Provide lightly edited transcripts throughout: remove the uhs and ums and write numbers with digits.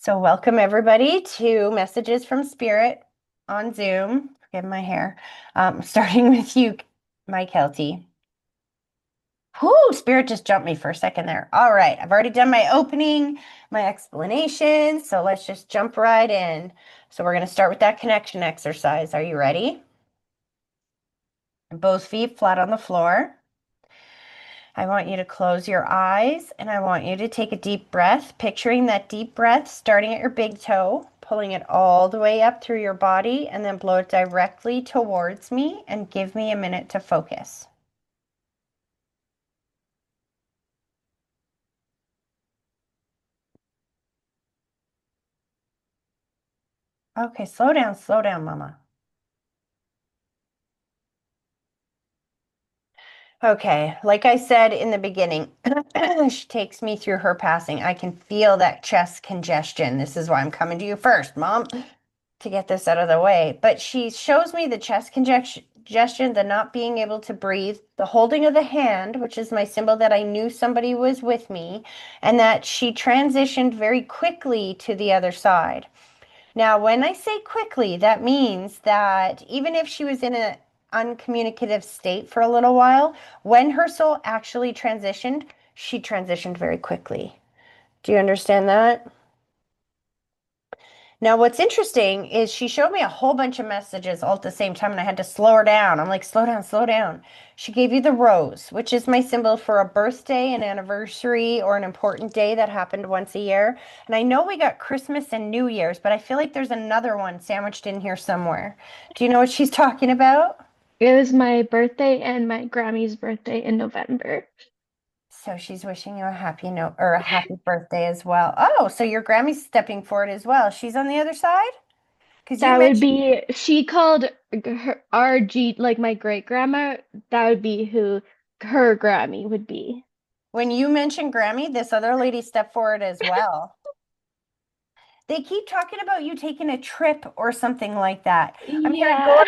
So, welcome everybody to Messages from Spirit on Zoom. Forgive my hair. Starting with you, Mike Kelty. Whoo, Spirit just jumped me for a second there. All right, I've already done my opening, my explanation. So, let's just jump right in. So, we're going to start with that connection exercise. Are you ready? Both feet flat on the floor. I want you to close your eyes and I want you to take a deep breath, picturing that deep breath starting at your big toe, pulling it all the way up through your body, and then blow it directly towards me and give me a minute to focus. Okay, slow down, Mama. Okay, like I said in the beginning, she takes me through her passing. I can feel that chest congestion. This is why I'm coming to you first, Mom, to get this out of the way. But she shows me the chest congestion, the not being able to breathe, the holding of the hand, which is my symbol that I knew somebody was with me, and that she transitioned very quickly to the other side. Now, when I say quickly, that means that even if she was in an uncommunicative state for a little while, when her soul actually transitioned, she transitioned very quickly. Do you understand that? Now, what's interesting is she showed me a whole bunch of messages all at the same time, and I had to slow her down. I'm like, slow down, slow down. She gave you the rose, which is my symbol for a birthday, an anniversary, or an important day that happened once a year. And I know we got Christmas and New Year's, but I feel like there's another one sandwiched in here somewhere. Do you know what she's talking about? It was my birthday and my Grammy's birthday in November. So she's wishing you a happy no or a happy birthday as well. Oh, so your Grammy's stepping forward as well. She's on the other side? Because you That would mentioned be, she called her RG, like my great grandma, that would be who her Grammy would be. when you mentioned Grammy, this other lady stepped forward as well. They keep talking about you taking a trip or something like that. I'm hearing Yeah,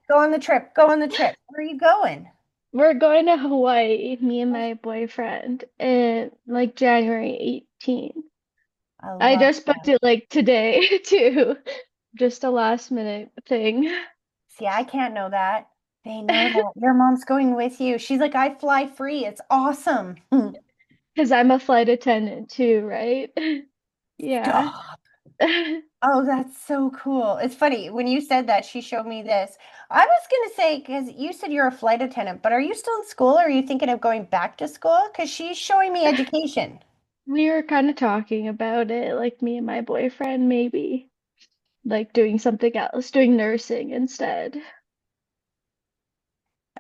go on the trip, go on the trip. Where are you going? we're going to Hawaii, me and my boyfriend, in like January 18th. I I love just booked that. it like today too. Just a last minute thing. See, I can't know that. They know that. Your mom's going with you. She's like, I fly free. It's awesome. Because I'm a flight attendant too, right? Yeah. Stop. Oh, that's so cool. It's funny. When you said that, she showed me this. I was going to say, because you said you're a flight attendant, but are you still in school or are you thinking of going back to school? Because she's showing me education. We were kind of talking about it, like me and my boyfriend, maybe like doing something else, doing nursing instead.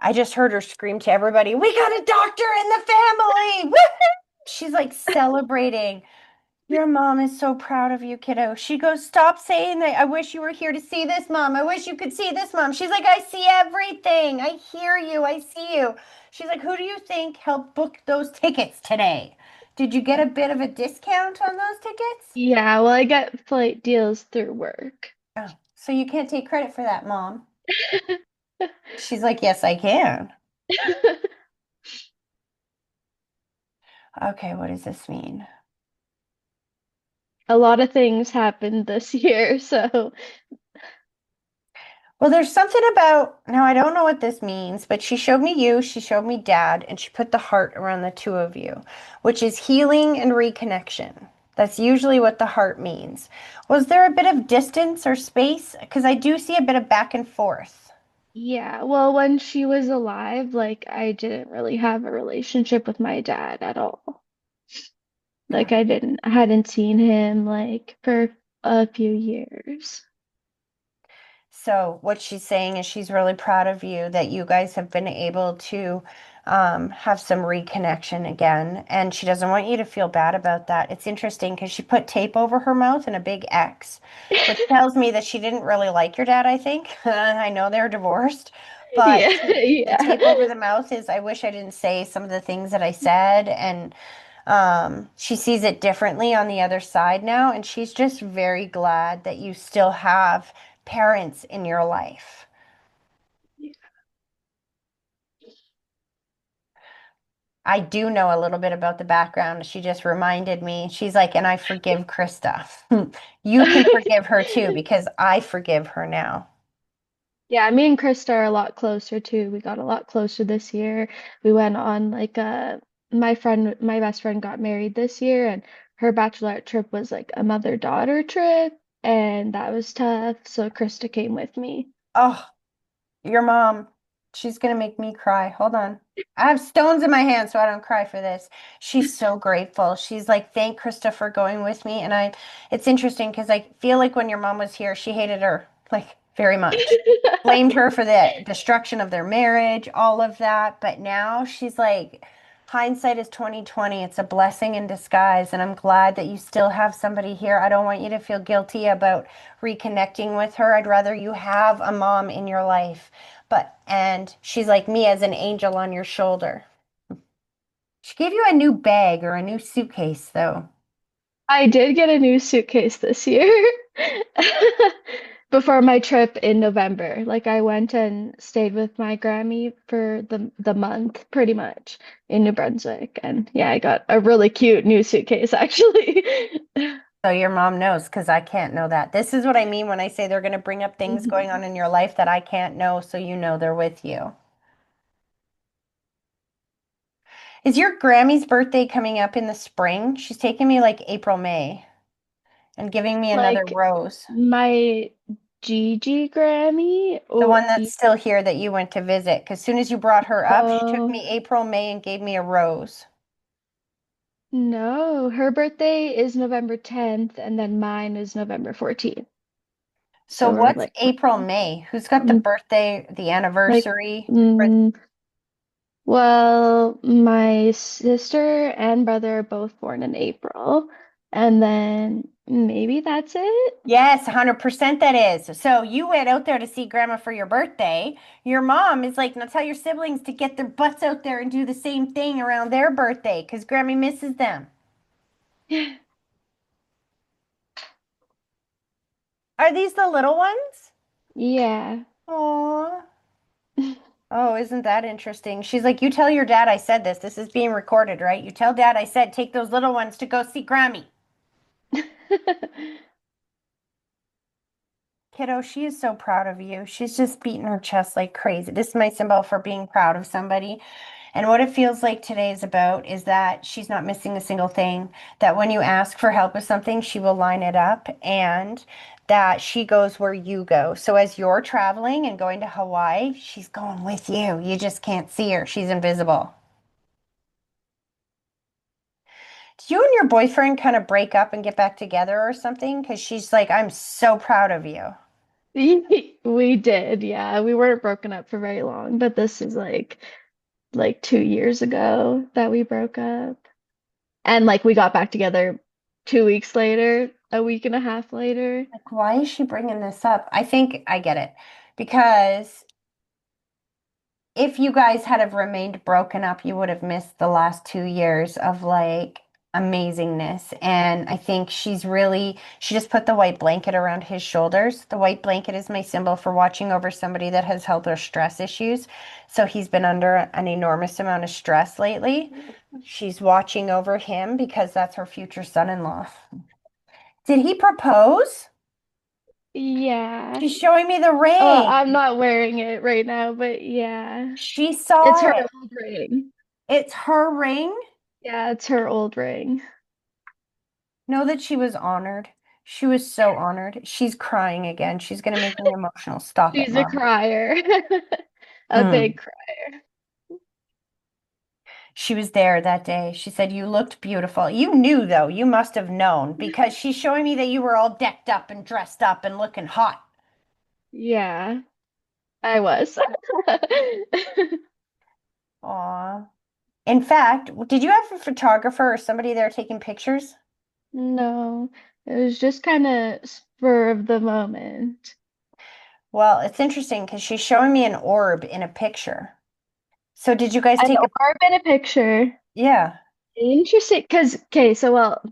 I just heard her scream to everybody, we got a doctor in the family. Woo-hoo! She's like celebrating. Your mom is so proud of you, kiddo. She goes, stop saying that. I wish you were here to see this, mom. I wish you could see this, mom. She's like, I see everything. I hear you. I see you. She's like, who do you think helped book those tickets today? Did you get a bit of a discount on those tickets? Yeah, well, I get flight deals through work. Oh, so you can't take credit for that, mom. She's like, yes, I can. Okay, what does this mean? A lot of things happened this year, so Well, there's something about, now I don't know what this means, but she showed me you, she showed me dad, and she put the heart around the two of you, which is healing and reconnection. That's usually what the heart means. Was there a bit of distance or space? Because I do see a bit of back and forth. yeah. Well, when she was alive, like I didn't really have a relationship with my dad at all. Like I hadn't seen him like for a few years. So what she's saying is she's really proud of you that you guys have been able to have some reconnection again, and she doesn't want you to feel bad about that. It's interesting because she put tape over her mouth and a big X, which tells me that she didn't really like your dad, I think. I know they're divorced, but Yeah, the yeah. tape over the mouth is I wish I didn't say some of the things that I said, and she sees it differently on the other side now, and she's just very glad that you still have parents in your life. I do know a little bit about the background. She just reminded me. She's like, and I forgive Krista. You can forgive her too because I forgive her now. Yeah, me and Krista are a lot closer too. We got a lot closer this year. We went on like my best friend got married this year, and her bachelorette trip was like a mother-daughter trip, and that was tough. So Krista came with me. Oh, your mom, she's gonna make me cry. Hold on. I have stones in my hand, so I don't cry for this. She's so grateful. She's like, thank Krista for going with me. And it's interesting because I feel like when your mom was here, she hated her like very much. Blamed her for the destruction of their marriage, all of that. But now she's like, hindsight is 2020. It's a blessing in disguise. And I'm glad that you still have somebody here. I don't want you to feel guilty about reconnecting with her. I'd rather you have a mom in your life. And she's like me as an angel on your shoulder. She gave you a new bag or a new suitcase, though. I did get a new suitcase this year before my trip in November. Like I went and stayed with my Grammy for the month pretty much in New Brunswick. And yeah, I got a really cute new suitcase actually. So your mom knows because I can't know that. This is what I mean when I say they're going to bring up things going Mhm. on in your life that I can't know, so you know they're with you. Is your Grammy's birthday coming up in the spring? She's taking me like April, May and giving me another Like rose. my Gigi Grammy The or one that's still here that you went to visit. Because soon as you brought her up, she took oh me April, May and gave me a rose. no, her birthday is November 10th and then mine is November 14th. So So we're what's like April, May? Who's got the mm, birthday, the like anniversary? mm, well, my sister and brother are both born in April, and then maybe that's it. Yes, 100% that is. So you went out there to see grandma for your birthday. Your mom is like, now tell your siblings to get their butts out there and do the same thing around their birthday because Grammy misses them. Are these the little ones? Yeah. Aw. Oh, isn't that interesting? She's like, you tell your dad I said this. This is being recorded, right? You tell dad I said take those little ones to go see Grammy. Kiddo, she is so proud of you. She's just beating her chest like crazy. This is my symbol for being proud of somebody. And what it feels like today is about is that she's not missing a single thing. That when you ask for help with something, she will line it up and that she goes where you go. So as you're traveling and going to Hawaii, she's going with you. You just can't see her. She's invisible. Did you and your boyfriend kind of break up and get back together or something? Because she's like, I'm so proud of you. We did, yeah. We weren't broken up for very long, but this is like 2 years ago that we broke up. And like we got back together 2 weeks later, a week and a half later. Like, why is she bringing this up? I think I get it. Because if you guys had have remained broken up, you would have missed the last 2 years of like amazingness. And I think she just put the white blanket around his shoulders. The white blanket is my symbol for watching over somebody that has health or stress issues. So he's been under an enormous amount of stress lately. She's watching over him because that's her future son-in-law. Did he propose? Yeah. She's showing me the Well, ring. I'm not wearing it right now, but yeah. She It's saw her it. old ring. It's her ring. Yeah, it's her old ring. Know that she was honored. She was so honored. She's crying again. She's gonna make me emotional. Stop it, She's a Mom. crier. A Mm. big crier. She was there that day. She said, you looked beautiful. You knew, though. You must have known because she's showing me that you were all decked up and dressed up and looking hot. Yeah, I was. Aw. In fact, did you have a photographer or somebody there taking pictures? No, it was just kind of spur of the moment. Well, it's interesting because she's showing me an orb in a picture. So did you guys An take a, orb in a picture. yeah. Interesting, because okay, so well,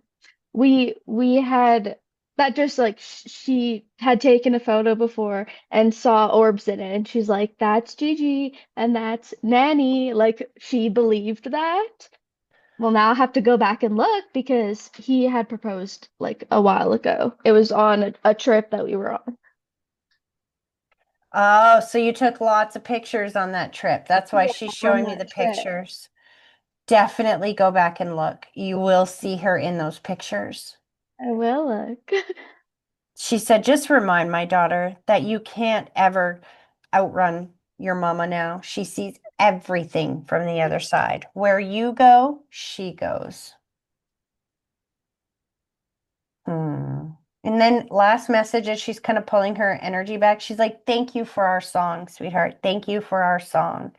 we had that just like she had taken a photo before and saw orbs in it, and she's like, "That's Gigi and that's Nanny." Like she believed that. Well, now I have to go back and look because he had proposed like a while ago. It was on a trip that we were on. Oh, so you took lots of pictures on that trip. That's why Yeah, she's on showing me the that trip. pictures. Definitely go back and look. You will see her in those pictures. I will look. She said, just remind my daughter that you can't ever outrun your mama now. She sees everything from the other side. Where you go, she goes. Hmm. And then last message as she's kind of pulling her energy back, she's like, thank you for our song, sweetheart. Thank you for our song.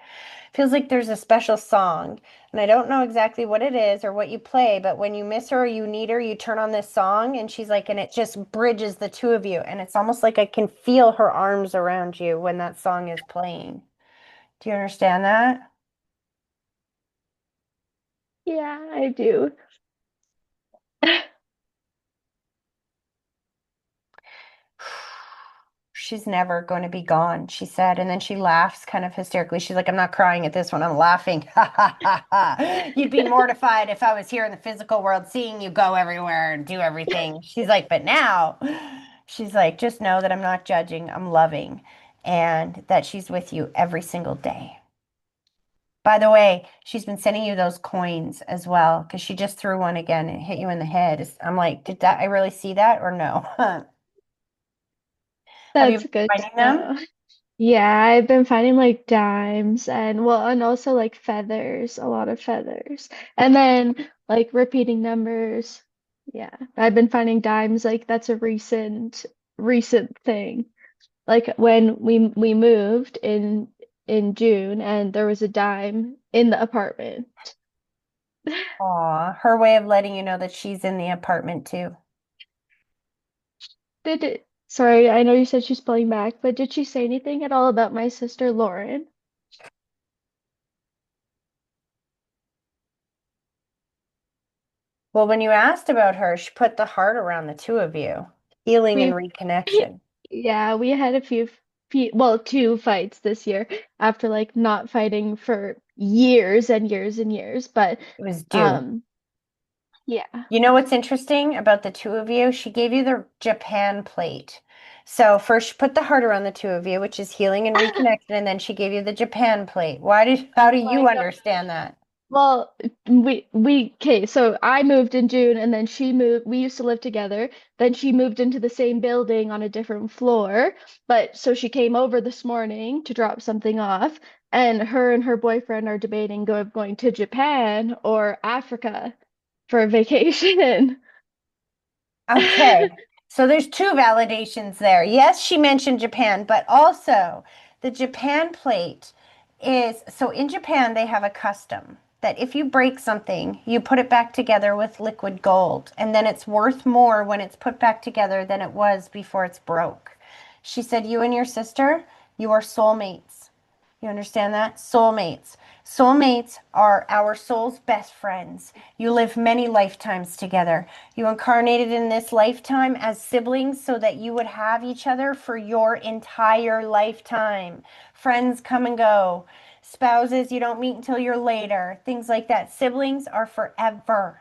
Feels like there's a special song, and I don't know exactly what it is or what you play, but when you miss her or you need her, you turn on this song, and she's like, and it just bridges the two of you. And it's almost like I can feel her arms around you when that song is playing. Do you understand that? Yeah, I do. She's never going to be gone, she said. And then she laughs kind of hysterically. She's like, I'm not crying at this one. I'm laughing. Ha ha ha ha. You'd be mortified if I was here in the physical world seeing you go everywhere and do everything. She's like, but now, she's like, just know that I'm not judging, I'm loving, and that she's with you every single day. By the way, she's been sending you those coins as well because she just threw one again and hit you in the head. I'm like, did that I really see that or no? Have you That's been good to finding them? know. Yeah, I've been finding like dimes and well, and also like feathers, a lot of feathers. And then like repeating numbers. Yeah, I've been finding dimes like that's a recent thing. Like when we moved in June and there was a dime in the apartment. Aw, her way of letting you know that she's in the apartment too. Did it, sorry, I know you said she's pulling back, but did she say anything at all about my sister Lauren? Well, when you asked about her, she put the heart around the two of you. Healing and We reconnection. yeah, we had a well, two fights this year after like not fighting for years and years and years. But It was due. um, yeah. You know what's interesting about the two of you? She gave you the Japan plate. So first she put the heart around the two of you, which is healing and reconnection, and then she gave you the Japan plate. How do My you God. understand that? Well, okay, so I moved in June and then she moved, we used to live together. Then she moved into the same building on a different floor. But so she came over this morning to drop something off, and her boyfriend are debating going to Japan or Africa for a vacation. Okay. So there's two validations there. Yes, she mentioned Japan, but also the Japan plate is so in Japan they have a custom that if you break something, you put it back together with liquid gold, and then it's worth more when it's put back together than it was before it's broke. She said, you and your sister, you are soulmates. You understand that? Soulmates. Soulmates are our soul's best friends. You live many lifetimes together. You incarnated in this lifetime as siblings so that you would have each other for your entire lifetime. Friends come and go. Spouses you don't meet until you're later. Things like that. Siblings are forever.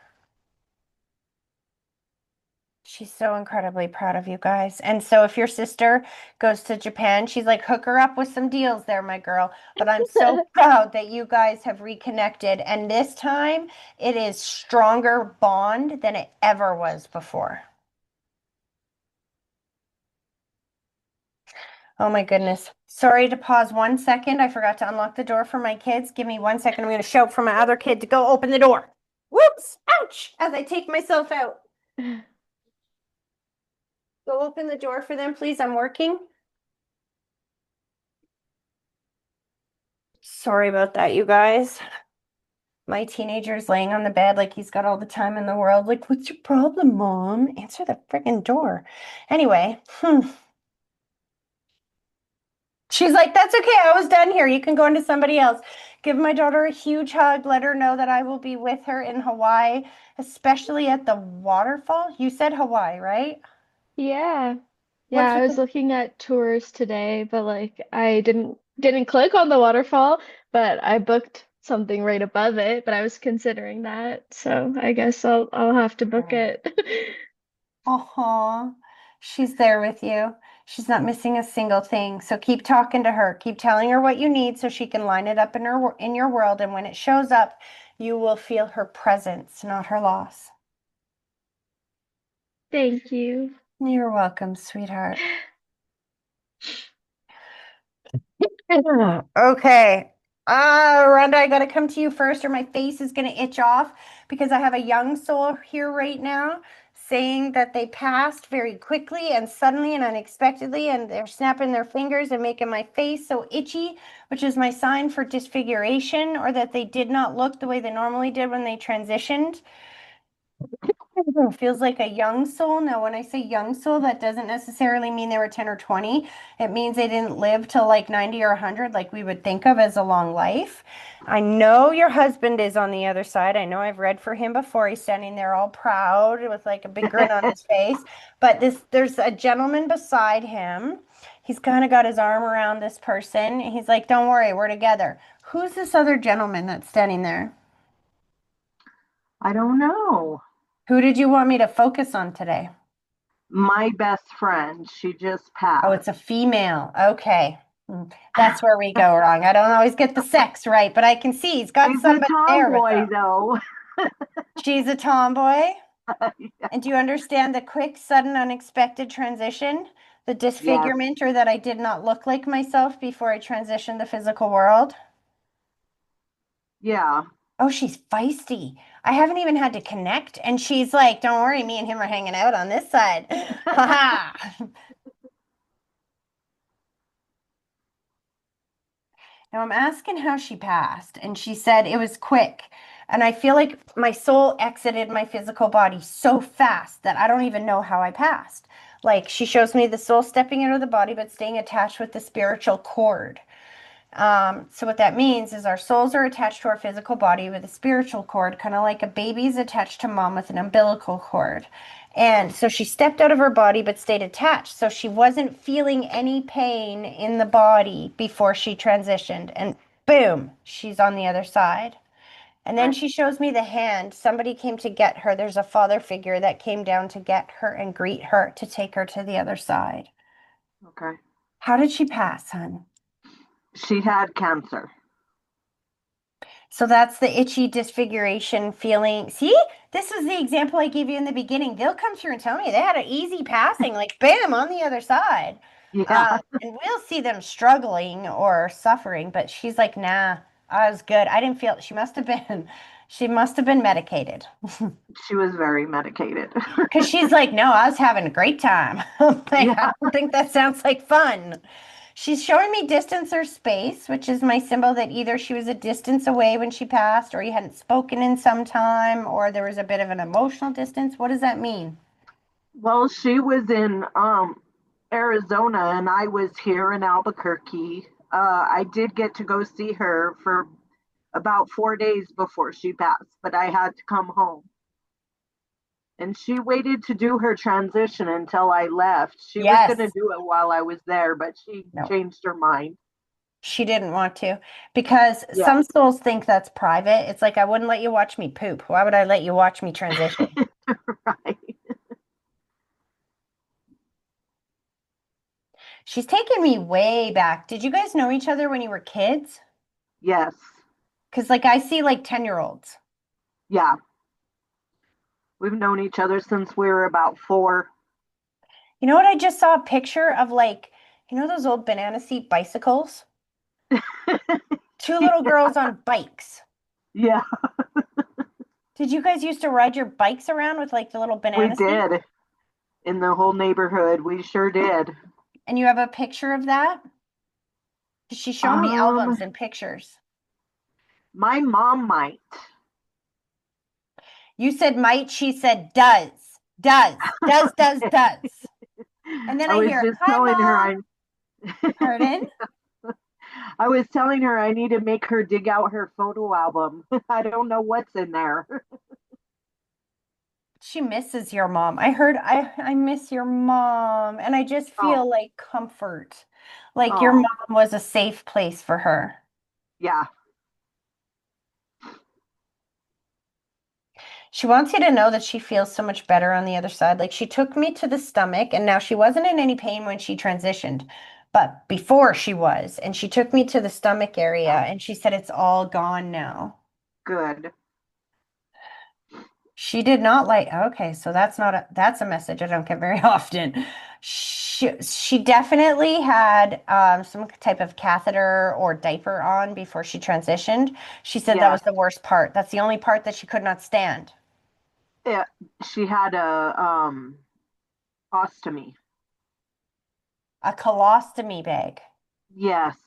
She's so incredibly proud of you guys. And so if your sister goes to Japan, she's like, hook her up with some deals there, my girl. But I'm so proud that you guys have reconnected. And this time it is stronger bond than it ever was before. Oh my goodness. Sorry to pause 1 second. I forgot to unlock the door for my kids. Give me 1 second. I'm going to shout for my other kid to go open the door. Whoops! Ouch! As I take myself out. Go open the door for them, please. I'm working. Sorry about that, you guys. My teenager is laying on the bed like he's got all the time in the world. Like, what's your problem, Mom? Answer the friggin' door. Anyway, she's like, that's okay. I was done here. You can go into somebody else. Give my daughter a huge hug. Let her know that I will be with her in Hawaii, especially at the waterfall. You said Hawaii, right? Yeah. Yeah, What's I with was the looking at tours today, but like I didn't click on the waterfall, but I booked something right above it, but I was considering that. So I guess I'll have to book it. Oh, she's there with you. She's not missing a single thing. So keep talking to her. Keep telling her what you need so she can line it up in in your world. And when it shows up, you will feel her presence, not her loss. Thank you. You're welcome, sweetheart. Okay. Rhonda, I gotta come to you first, or my face is gonna itch off because I have a young soul here right now saying that they passed very quickly and suddenly and unexpectedly, and they're snapping their fingers and making my face so itchy, which is my sign for disfiguration or that they did not look the way they normally did when they transitioned. Feels like a young soul. Now, when I say young soul, that doesn't necessarily mean they were 10 or 20. It means they didn't live till like 90 or 100, like we would think of as a long life. I know your husband is on the other side. I know I've read for him before. He's standing there all proud with like a big grin on his face. But there's a gentleman beside him. He's kind of got his arm around this person. He's like, "Don't worry, we're together." Who's this other gentleman that's standing there? I don't know. Who did you want me to focus on today? My best friend, she just Oh, it's a passed. female. Okay. That's where we go wrong. I don't always get the sex right, but I can see he's got She's a somebody there with tomboy, him. though. She's a tomboy. Yeah. And do you understand the quick, sudden, unexpected transition? The Yes. disfigurement, or that I did not look like myself before I transitioned the physical world? Yeah. Oh, she's feisty. I haven't even had to connect. And she's like, don't worry, me and him are hanging out on this side. Ha ha. Now I'm asking how she passed, and she said it was quick. And I feel like my soul exited my physical body so fast that I don't even know how I passed. Like she shows me the soul stepping out of the body, but staying attached with the spiritual cord. So what that means is our souls are attached to our physical body with a spiritual cord, kind of like a baby's attached to mom with an umbilical cord. And so she stepped out of her body but stayed attached. So she wasn't feeling any pain in the body before she transitioned. And boom, she's on the other side. And then Right. she shows me the hand. Somebody came to get her. There's a father figure that came down to get her and greet her to take her to the other side. Okay. How did she pass, hon? She had cancer. So that's the itchy disfiguration feeling. See, this was the example I gave you in the beginning. They'll come through and tell me they had an easy passing, like bam, on the other side. Yeah. And we'll see them struggling or suffering, but she's like, nah, I was good. I didn't feel she must have been, she must have been medicated. She was very medicated. Because she's like, no, I was having a great time. I'm like, I Yeah. don't think that sounds like fun. She's showing me distance or space, which is my symbol that either she was a distance away when she passed, or you hadn't spoken in some time, or there was a bit of an emotional distance. What does that mean? Well, she was in Arizona and I was here in Albuquerque. I did get to go see her for about 4 days before she passed, but I had to come home. And she waited to do her transition until I left. She was going to Yes. do it while I was there, but she No, changed her mind. she didn't want to because Yeah. some souls think that's private. It's like, I wouldn't let you watch me poop. Why would I let you watch me transition? Right. She's taken me way back. Did you guys know each other when you were kids? Yes. Because, like, I see like 10-year-olds. Yeah. We've known each other since we were about 4. You know what? I just saw a picture of like, those old banana seat bicycles? Two little girls on bikes. Yeah, Did you guys used to ride your bikes around with like the little we banana seat? did in the whole neighborhood. We sure did. And you have a picture of that? She's shown me Um, albums and pictures. my mom might. You said might, she said does. And then I I was hear, just hi, telling her mom. Pardon? I was telling her I need to make her dig out her photo album. I don't know what's in there. She misses your mom. I heard I miss your mom, and I just Oh, feel like comfort. Like your oh, mom was a safe place for her. yeah, She wants you to know that she feels so much better on the other side. Like she took me to the stomach, and now she wasn't in any pain when she transitioned, but before she was, and she took me to the stomach area, and she said it's all gone now. good. She did not like, okay, so that's a message I don't get very often. She definitely had some type of catheter or diaper on before she transitioned. She said that was Yes. the worst part. That's the only part that she could not stand. Yeah, she had a ostomy. A colostomy bag. Yes.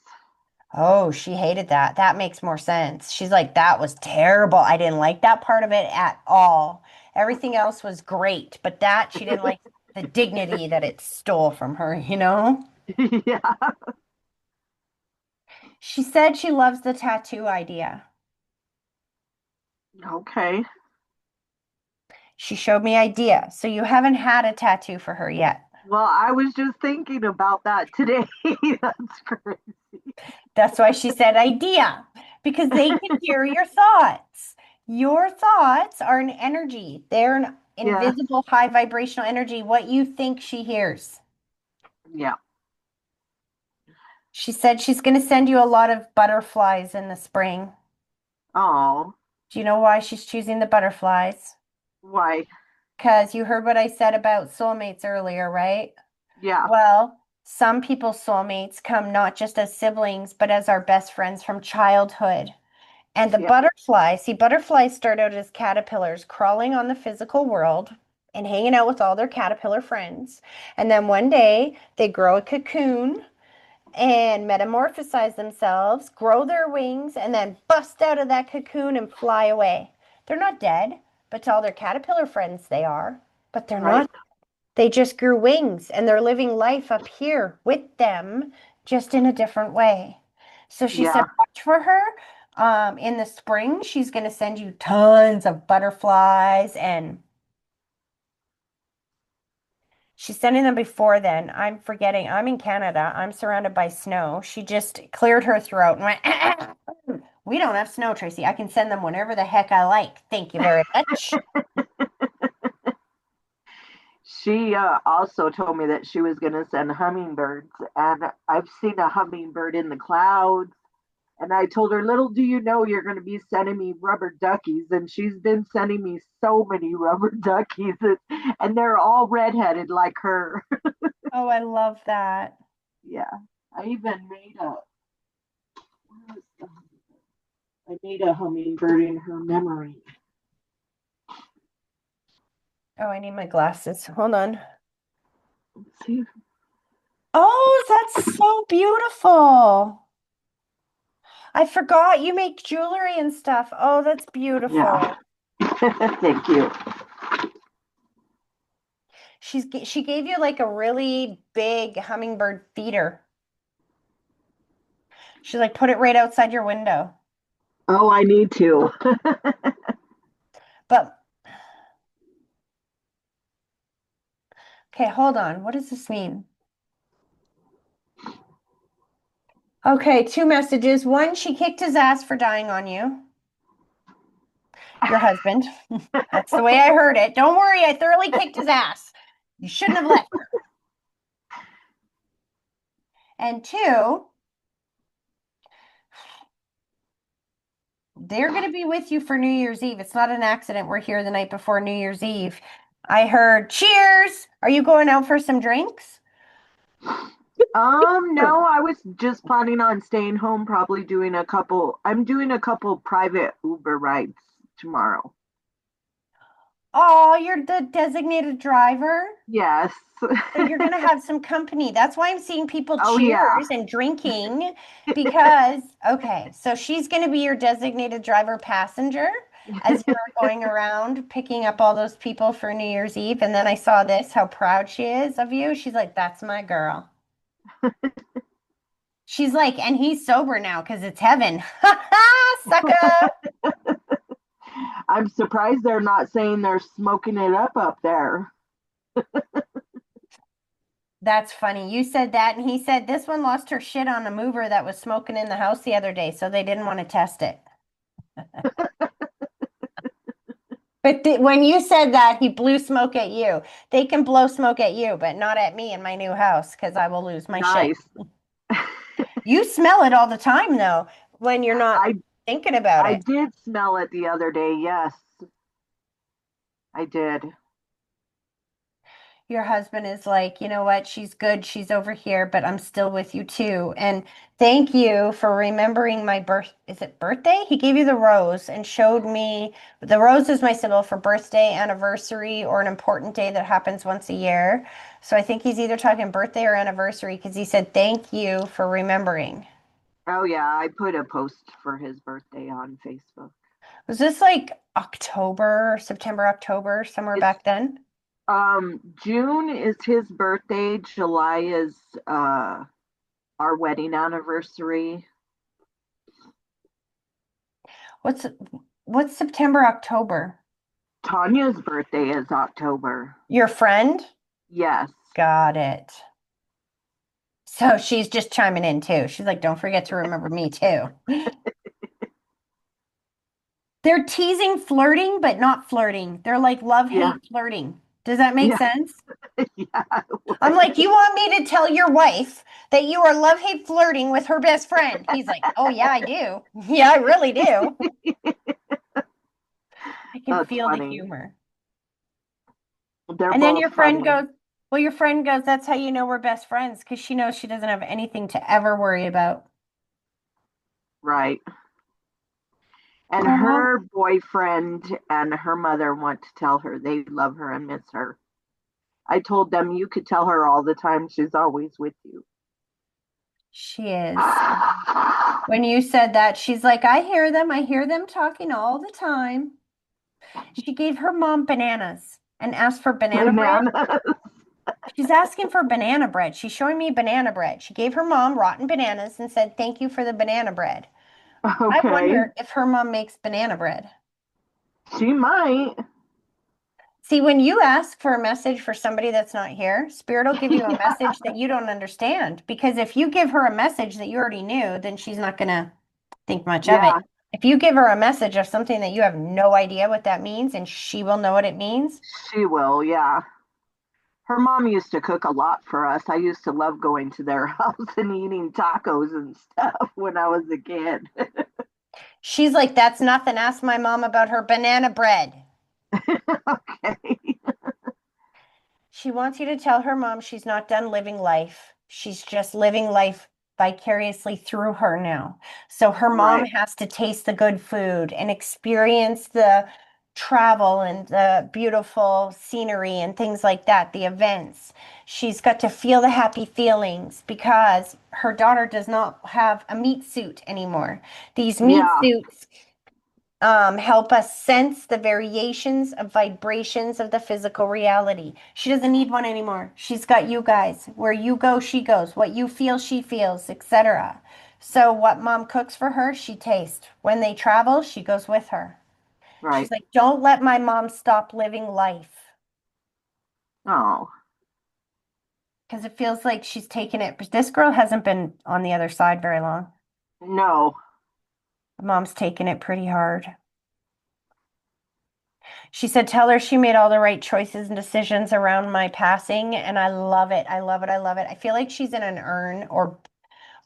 Oh, she hated that. That makes more sense. She's like, that was terrible. I didn't like that part of it at all. Everything else was great, but that she didn't like the dignity that it stole from her, you know? Yeah. She said she loves the tattoo idea. Okay. She showed me idea. So you haven't had a tattoo for her yet. Well, I was just thinking about that today. That's great. That's why she said idea, because they can hear your thoughts. Your thoughts are an energy. They're an Yeah. invisible high vibrational energy. What you think she hears. Yeah. She said she's going to send you a lot of butterflies in the spring. Oh, Do you know why she's choosing the butterflies? why? Because you heard what I said about soulmates earlier, right? Yeah. Well, some people's soulmates come not just as siblings, but as our best friends from childhood. And the Yeah. butterflies, see, butterflies start out as caterpillars crawling on the physical world and hanging out with all their caterpillar friends. And then one day they grow a cocoon and metamorphosize themselves, grow their wings, and then bust out of that cocoon and fly away. They're not dead, but to all their caterpillar friends, they are. But they're Right. not. They just grew wings and they're living life up here with them, just in a different way. So she said, Yeah. watch for her. In the spring, she's going to send you tons of butterflies and she's sending them before then. I'm forgetting. I'm in Canada. I'm surrounded by snow. She just cleared her throat and went, we don't have snow, Tracy. I can send them whenever the heck I like. Thank you very much. She also told me that she was going to send hummingbirds, and I've seen a hummingbird in the clouds. And I told her, little do you know, you're going to be sending me rubber duckies. And she's been sending me so many rubber duckies, and they're all redheaded like her. Oh, I love that. Yeah. I even made I made a hummingbird in her memory. Oh, I need my glasses. Hold on. Let's see. Oh, that's so beautiful. I forgot you make jewelry and stuff. Oh, that's Yeah. beautiful. Thank you. She gave you like a really big hummingbird feeder. She like put it right outside your window. Oh, I need to. But okay, hold on. What does this mean? Okay, two messages. One, she kicked his ass for dying on you, your husband. That's the way I heard it. Don't worry, I thoroughly kicked his ass. You shouldn't have left her. And two, they're going to be with you for New Year's Eve. It's not an accident. We're here the night before New Year's Eve. I heard cheers. Are you going out for some drinks? No, I was just planning on staying home, probably doing a couple. I'm doing a couple private Uber rides tomorrow. Oh, you're the designated driver. Yes. So you're going to have some company. That's why I'm seeing people Oh, yeah. cheers and drinking because, okay, so she's going to be your designated driver passenger as you're going around picking up all those people for New Year's Eve. And then I saw this, how proud she is of you. She's like, that's my girl. She's like, and he's sober now because it's heaven. Sucker. I'm surprised they're not saying they're smoking it up there. That's funny. You said that, and he said this one lost her shit on a mover that was smoking in the house the other day, so they didn't want to test it. But when you said that, he blew smoke at you. They can blow smoke at you, but not at me in my new house because I will lose my shit. Nice. You smell it all the time, though, when you're not I thinking about I it. did smell it the other day. Yes, I did. Your husband is like, you know what? She's good. She's over here, but I'm still with you too. And thank you for remembering my birth. Is it birthday? He gave you the rose and showed me the rose is my symbol for birthday, anniversary, or an important day that happens once a year. So I think he's either talking birthday or anniversary because he said, thank you for remembering. Oh yeah, I put a post for his birthday on Facebook. Was this like October, September, October, somewhere It's back then? June is his birthday. July is our wedding anniversary. What's what's September, October? Tanya's birthday is October. Your friend? Yes. Got it. So she's just chiming in too. She's like, don't forget to remember me too. They're teasing flirting, but not flirting. They're like love Yeah. hate flirting. Does that make Yeah. sense? Yeah. It I'm would. like, you want me to tell your wife that you are love hate flirting with her best friend? He's like, oh, yeah, I do. Yeah, I really do. I can That's feel the funny. humor. They're And then both your friend funny. goes, well, your friend goes, that's how you know we're best friends because she knows she doesn't have anything to ever worry about. Right. And Oh, her boyfriend and her mother want to tell her they love her and miss her. I told them you could tell her all the time she's always with you. she is. When you said that, she's like, I hear them. I hear them talking all the time. She gave her mom bananas and asked for banana bread. Banana. She's asking for banana bread. She's showing me banana bread. She gave her mom rotten bananas and said, thank you for the banana bread. I Okay. wonder if her mom makes banana bread. She might. See, when you ask for a message for somebody that's not here, Spirit will give you a Yeah. message that you don't understand. Because if you give her a message that you already knew, then she's not going to think much of it. Yeah. If you give her a message of something that you have no idea what that means and she will know what it means, She will. Yeah. Her mom used to cook a lot for us. I used to love going to their house and eating tacos and stuff when I was a kid. she's like, that's nothing. Ask my mom about her banana bread. Okay. She wants you to tell her mom she's not done living life. She's just living life vicariously through her now. So her mom Right. has to taste the good food and experience the travel and the beautiful scenery and things like that, the events. She's got to feel the happy feelings because her daughter does not have a meat suit anymore. These meat Yeah. suits help us sense the variations of vibrations of the physical reality. She doesn't need one anymore. She's got you guys. Where you go, she goes. What you feel, she feels, etc. So what mom cooks for her, she tastes. When they travel, she goes with her. She's Right. like, don't let my mom stop living life. Oh, Because it feels like she's taken it. But this girl hasn't been on the other side very long. no. Mom's taken it pretty hard. She said, tell her she made all the right choices and decisions around my passing. And I love it. I love it. I love it. I feel like she's in an urn or,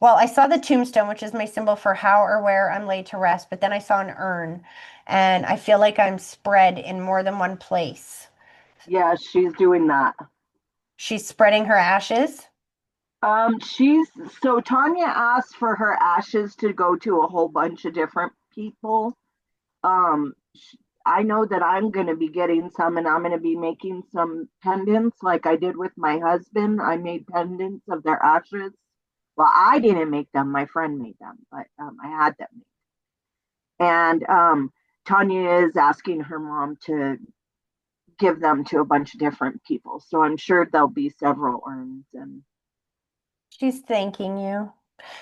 well, I saw the tombstone, which is my symbol for how or where I'm laid to rest. But then I saw an urn and I feel like I'm spread in more than one place. Yeah, she's doing that. She's spreading her ashes. She's so Tanya asked for her ashes to go to a whole bunch of different people. I know that I'm going to be getting some and I'm going to be making some pendants like I did with my husband. I made pendants of their ashes. Well, I didn't make them, my friend made them, but I had them. And Tanya is asking her mom to give them to a bunch of different people. So I'm sure there'll be several urns and She's thanking you.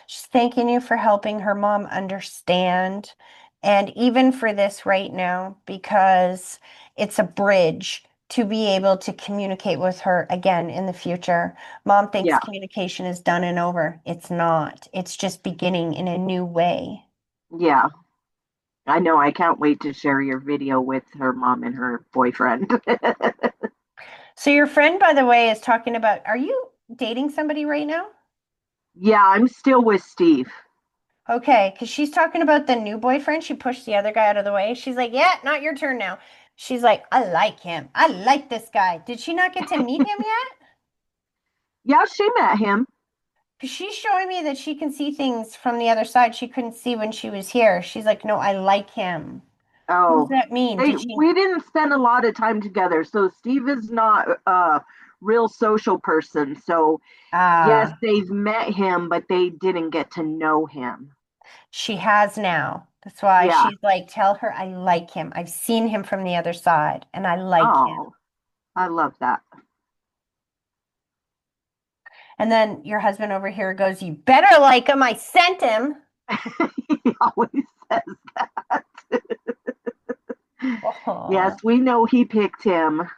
She's thanking you for helping her mom understand And even for this right now, because it's a bridge to be able to communicate with her again in the future. Mom thinks Yeah. communication is done and over. It's not. It's just beginning in a new way. Yeah. I know. I can't wait to share your video with her mom and her boyfriend. So your friend, by the way, is talking about, are you dating somebody right now? Yeah, I'm still with Steve. Okay, because she's talking about the new boyfriend. She pushed the other guy out of the way. She's like, yeah, not your turn now. She's like, I like him. I like this guy. Did she not get to meet him yet? Yeah, she met him. Because she's showing me that she can see things from the other side she couldn't see when she was here. She's like, no, I like him. What does Oh, that mean? Did she? we didn't spend a lot of time together. So Steve is not a real social person. So yes, Ah, they've met him, but they didn't get to know him. she has now. That's why Yeah. she's like, tell her I like him. I've seen him from the other side and I like him. Oh, I love that. And then your husband over here goes, you better like him. I sent him. He always says that. Yes, Oh, we know he picked him.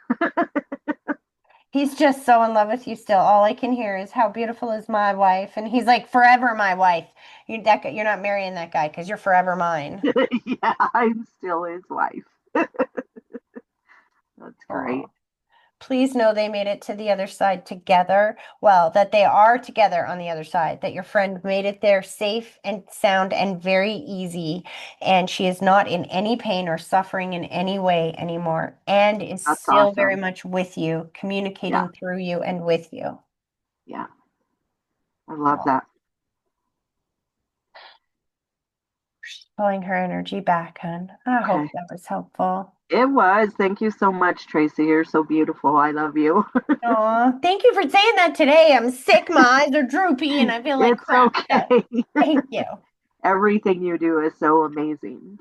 he's just so in love with you still. All I can hear is how beautiful is my wife. And he's like, forever my wife. You're not marrying that guy because you're forever mine. Yeah, I'm still his wife. That's great. Oh, please know they made it to the other side together. Well, that they are together on the other side, that your friend made it there safe and sound and very easy. And she is not in any pain or suffering in any way anymore, and is That's still very awesome. much with you, Yeah, communicating through you and with you. yeah, I love Oh, that. pulling her energy back, hon. I hope Okay. that was helpful. It was. Thank you so much, Tracy. You're so beautiful. I love you. Aw, thank you for saying that today. I'm sick, my eyes are droopy, and I feel like It's crap. So okay. thank you. Everything you do is so amazing.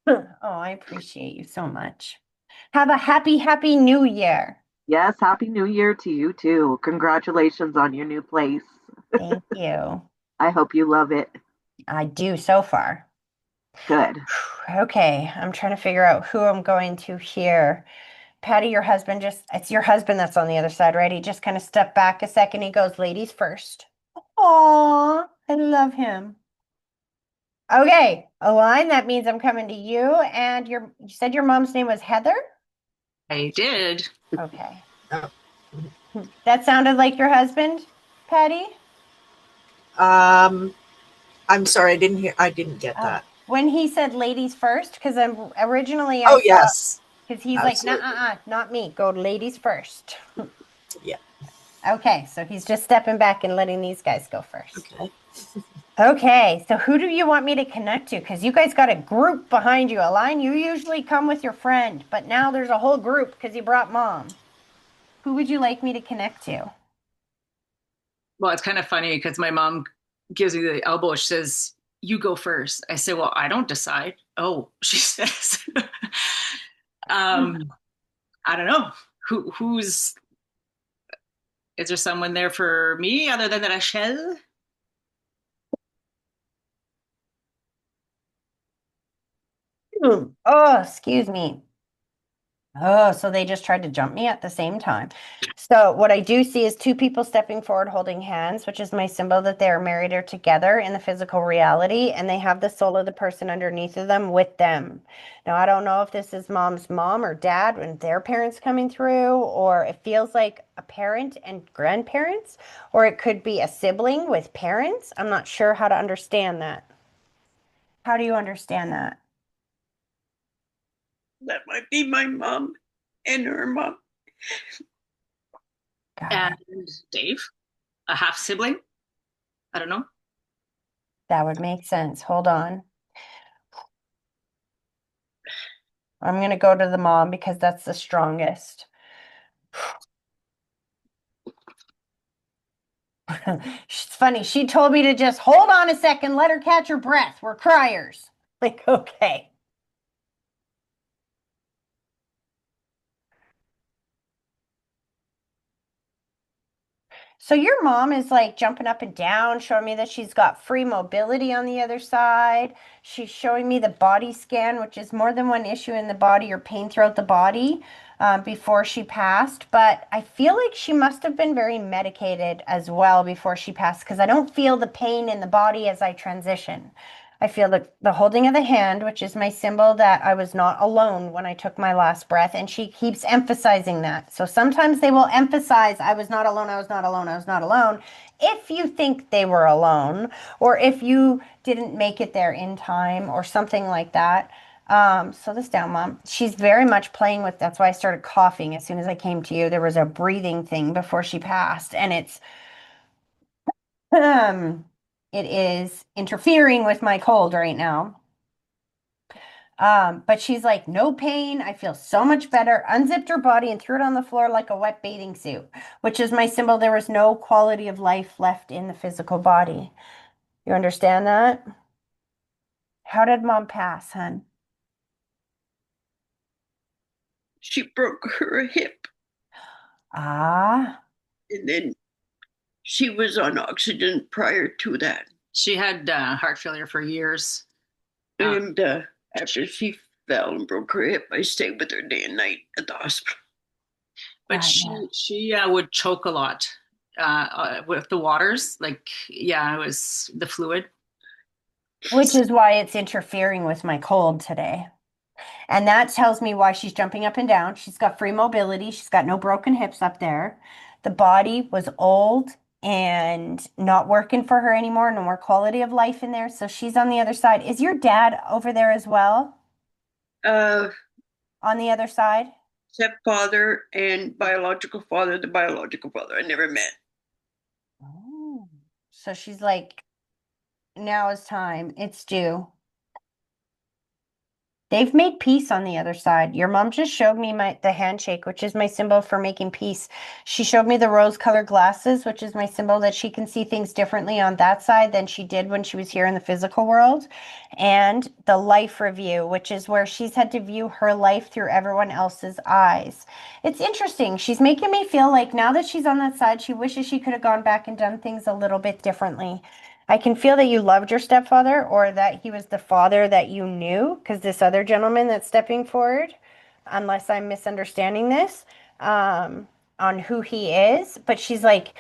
Oh, I appreciate you so much. Have a happy, happy new year. Yes, Happy New Year to you too. Congratulations on your new place. Thank you. I hope you love it. I do so far. Good. Okay, I'm trying to figure out who I'm going to here. Patty, your husband it's your husband that's on the other side, right? He just kind of stepped back a second. He goes, ladies first. Aw, I love him. Okay, Align, that means I'm coming to you. And you said your mom's name was Heather? I did. Okay. That sounded like your husband, Patty? Um, I'm sorry, I didn't get Oh, that. when he said ladies first, because originally I Oh, thought, yes, because he's like, absolutely. nah, not me. Go ladies first. Yeah. Okay, so he's just stepping back and letting these guys go first. Okay. Okay, so who do you want me to connect to? Because you guys got a group behind you. Align, you usually come with your friend, but now there's a whole group because you brought mom. Who would you like me to connect to? Well, it's kind of funny because my mom gives me the elbow. She says, "You go first." I say, "Well, I don't decide." Oh, she says. um, I don't know. Who's is there someone there for me other than Rachel? Oh, excuse me. Oh, so they just tried to jump me at the same time. So what I do see is two people stepping forward holding hands, which is my symbol that they are married or together in the physical reality, and they have the soul of the person underneath of them with them. Now, I don't know if this is mom's mom or dad and their parents coming through, or it feels like a parent and grandparents, or it could be a sibling with parents. I'm not sure how to understand that. How do you understand that? That might be my mom and her mom Got and it. Dave, a half sibling. I don't know. That would make sense. Hold on. I'm going to go to the mom because that's the strongest. It's funny. She told me to just hold on a second, let her catch her breath. We're criers. Like, okay. So your mom is like jumping up and down, showing me that she's got free mobility on the other side. She's showing me the body scan, which is more than one issue in the body or pain throughout the body before she passed. But I feel like she must have been very medicated as well before she passed because I don't feel the pain in the body as I transition. I feel the holding of the hand, which is my symbol that I was not alone when I took my last breath. And she keeps emphasizing that. So sometimes they will emphasize, I was not alone, I was not alone, I was not alone. If you think they were alone, or if you didn't make it there in time, or something like that. So this down, Mom. She's very much playing with, that's why I started coughing as soon as I came to you. There was a breathing thing before she passed, and um, it is interfering with my cold right now. But she's like, no pain. I feel so much better. Unzipped her body and threw it on the floor like a wet bathing suit, which is my symbol. There was no quality of life left in the physical body. You understand that? How did Mom pass, hun? She broke her hip, Ah, and then she was on oxygen prior to that. She had heart failure for years. And after she fell and broke her hip, I stayed with her day and night at the hospital. But right, she would choke a lot with the waters. Like, yeah, it was the fluid. which is why it's interfering with my cold today. And that tells me why she's jumping up and down. She's got free mobility. She's got no broken hips up there. The body was old and not working for her anymore. No more quality of life in there. So she's on the other side. Is your dad over there as well? Uh, On the other side? Stepfather and biological father, the biological father I never met. Oh. So she's like, now is time. It's due. They've made peace on the other side. Your mom just showed me the handshake, which is my symbol for making peace. She showed me the rose-colored glasses, which is my symbol that she can see things differently on that side than she did when she was here in the physical world. And the life review, which is where she's had to view her life through everyone else's eyes. It's interesting. She's making me feel like now that she's on that side, she wishes she could have gone back and done things a little bit differently. I can feel that you loved your stepfather or that he was the father that you knew, because this other gentleman that's stepping forward, unless I'm misunderstanding this, on who he is. But she's like,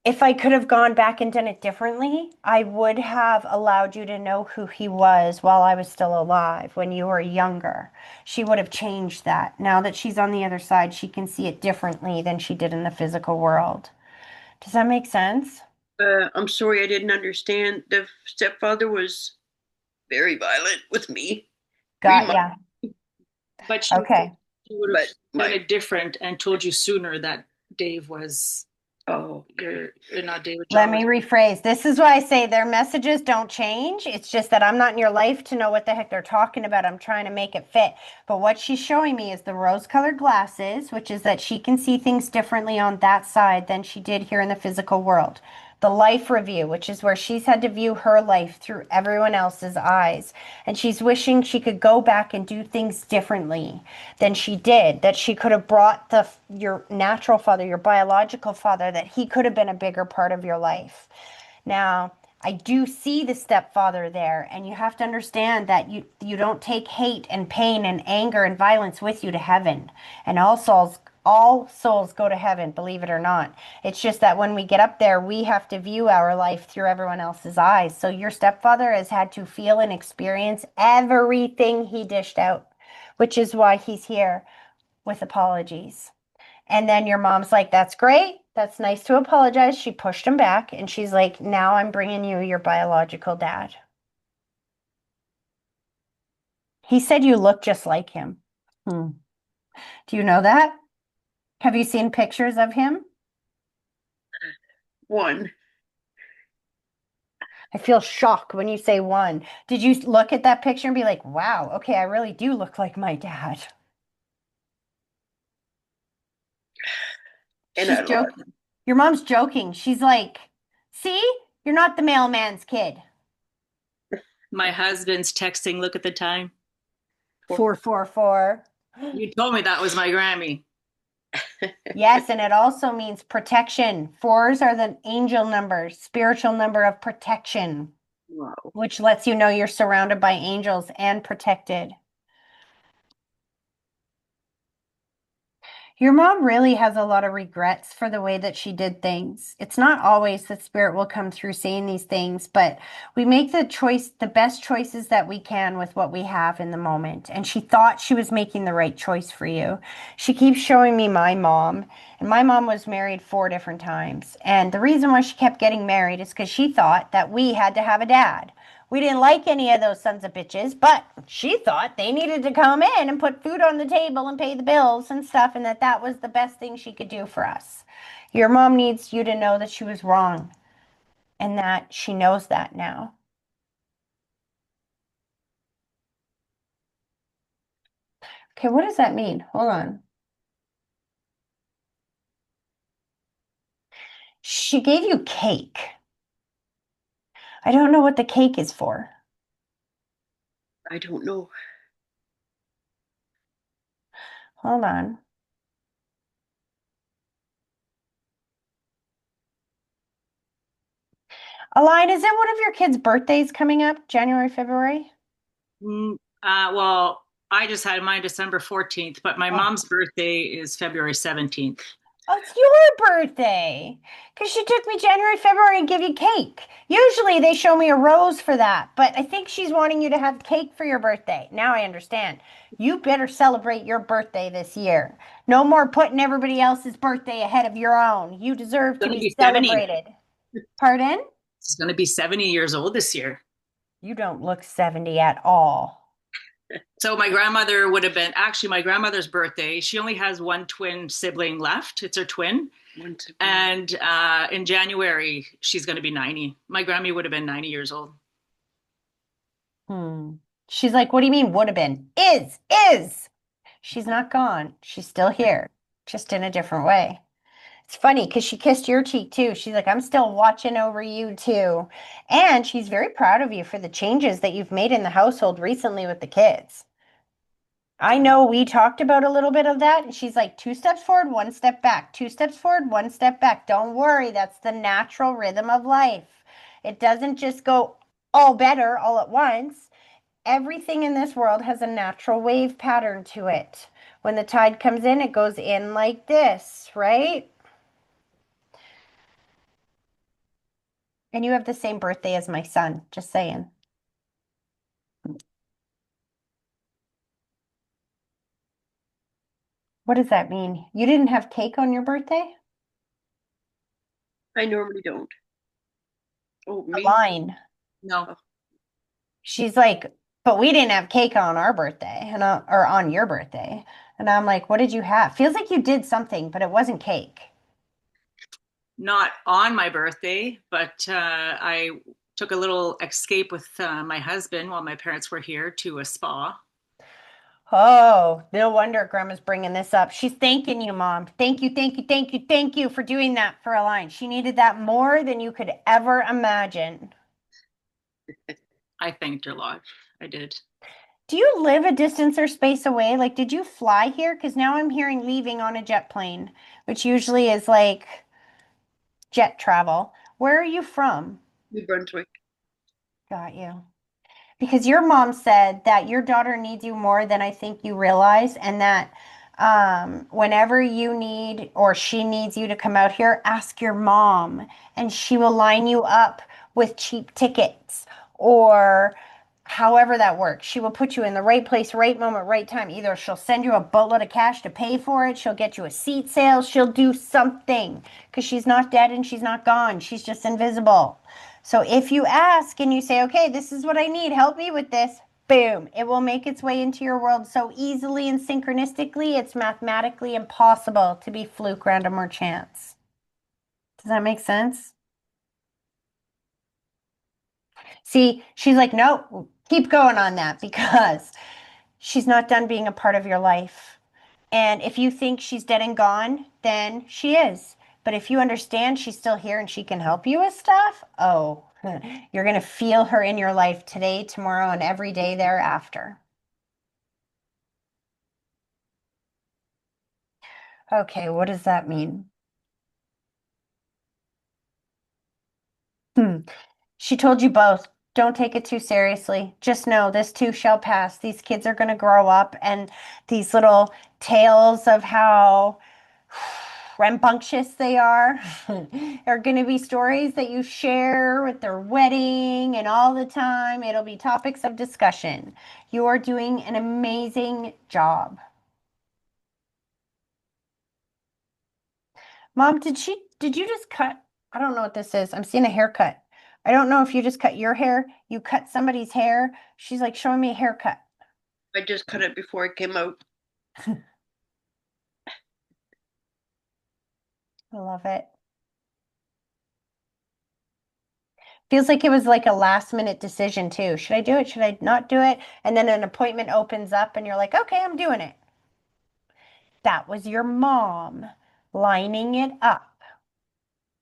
if I could have gone back and done it differently, I would have allowed you to know who he was while I was still alive when you were younger. She would have changed that. Now that she's on the other side, she can see it differently than she did in the physical world. Does that make sense? I'm sorry I didn't understand. The stepfather was very violent with me. Got ya. But Okay. she would have done it different and told you sooner that Dave was, Oh, you're not David Let John. me rephrase. This is why I say their messages don't change. It's just that I'm not in your life to know what the heck they're talking about. I'm trying to make it fit. But what she's showing me is the rose-colored glasses, which is that she can see things differently on that side than she did here in the physical world. The life review, which is where she's had to view her life through everyone else's eyes. And she's wishing she could go back and do things differently than she did, that she could have brought your natural father, your biological father, that he could have been a bigger part of your life. Now, I do see the stepfather there, and you have to understand that you don't take hate and pain and anger and violence with you to heaven. And all souls go to heaven, believe it or not. It's just that when we get up there, we have to view our life through everyone else's eyes. So your stepfather has had to feel and experience everything he dished out, which is why he's here with apologies. And then your mom's like, that's great. That's nice to apologize. She pushed him back and she's like, now I'm bringing you your biological dad. He said you look just like him. Hmm. Do you know that? Have you seen pictures of him? one. I feel shocked when you say one. Did you look at that picture and be like, wow, okay, I really do look like my dad? And She's I lost. joking. Your mom's joking. She's like, see, you're not the mailman's kid. My husband's texting, look at the time. 444. You told me that was my Grammy. Yes, and it also means protection. Fours are the angel number, spiritual number of protection, Wow. which lets you know you're surrounded by angels and protected. Your mom really has a lot of regrets for the way that she did things. It's not always that spirit will come through saying these things, but we make the best choices that we can with what we have in the moment. And she thought she was making the right choice for you. She keeps showing me my mom, and my mom was married 4 different times. And the reason why she kept getting married is because she thought that we had to have a dad. We didn't like any of those sons of bitches, but she thought they needed to come in and put food on the table and pay the bills and stuff, and that was the best thing she could do for us. Your mom needs you to know that she was wrong and that she knows that now. Okay, what does that mean? Hold on. She gave you cake. I don't know what the cake is for. I don't know. Hold on. Aline, is it one of your kids' birthdays coming up? January, February? Well, I just had mine December 14th, but my Oh. mom's birthday is February 17th. Oh, it's your birthday. Because she took me January, February and give you cake. Usually they show me a rose for that, but I think she's wanting you to have cake for your birthday. Now I understand. You better celebrate your birthday this year. No more putting everybody else's birthday ahead of your own. You deserve It's to going to be be 70. celebrated. Pardon? It's going to be 70 years old this year. You don't look 70 at all. So my grandmother's birthday. She only has one twin sibling left. It's her twin. Once And in January, she's going to be 90. My Grammy would have been 90 years old. Hmm. She's like, what do you mean would have been? Is. She's not gone. She's still here, just in a different way. It's funny because she kissed your cheek too. She's like, I'm still watching over you too. And she's very proud of you for the changes that you've made in the household recently with the kids. I know we talked about a little bit of that. And she's like, 2 steps forward, 1 step back, 2 steps forward, 1 step back. Don't worry. That's the natural rhythm of life. It doesn't just go all better all at once. Everything in this world has a natural wave pattern to it. When the tide comes in, it goes in like this, right? And you have the same birthday as my son, just saying. What does that mean? You didn't have cake on your birthday? I normally don't. Oh, The me? line. No, She's like, but we didn't have cake on our birthday, or on your birthday. And I'm like, what did you have? Feels like you did something, but it wasn't cake. not on my birthday, but I took a little escape with my husband while my parents were here to a spa. Oh, no wonder Grandma's bringing this up. She's thanking you, Mom. Thank you, thank you, thank you, thank you for doing that for Aline. She needed that more than you could ever imagine. I thanked her a lot. I did. Do you live a distance or space away? Like, did you fly here? Because now I'm hearing leaving on a jet plane, which usually is like jet travel. Where are you from? New Brunswick. Got you. Because your mom said that your daughter needs you more than I think you realize, and that whenever you need or she needs you to come out here, ask your mom, and she will line you up with cheap tickets or however that works. She will put you in the right place, right moment, right time. Either she'll send you a boatload of cash to pay for it, she'll get you a seat sale, she'll do something because she's not dead and she's not gone. She's just invisible. So if you ask and you say, okay, this is what I need, help me with this, boom, it will make its way into your world so easily and synchronistically, it's mathematically impossible to be fluke, random, or chance. Does that make sense? See, she's like, no, keep going on that because she's not done being a part of your life. And if you think she's dead and gone, then she is. But if you understand she's still here and she can help you with stuff, oh, you're going to feel her in your life today, tomorrow, and every day thereafter. Okay, what does that mean? Hmm. She told you both, don't take it too seriously. Just know this too shall pass. These kids are going to grow up, and these little tales of how rambunctious they are going to be stories that you share with their wedding and all the time. It'll be topics of discussion. You are doing an amazing job. Mom, did you just cut? I don't know what this is. I'm seeing a haircut. I don't know if you just cut your hair, you cut somebody's hair. She's like showing me a haircut. I just cut it before it came out. I love it. Feels like it was like a last minute decision too. Should I do it? Should I not do it? And then an appointment opens up and you're like, okay, I'm doing it. That was your mom lining it up.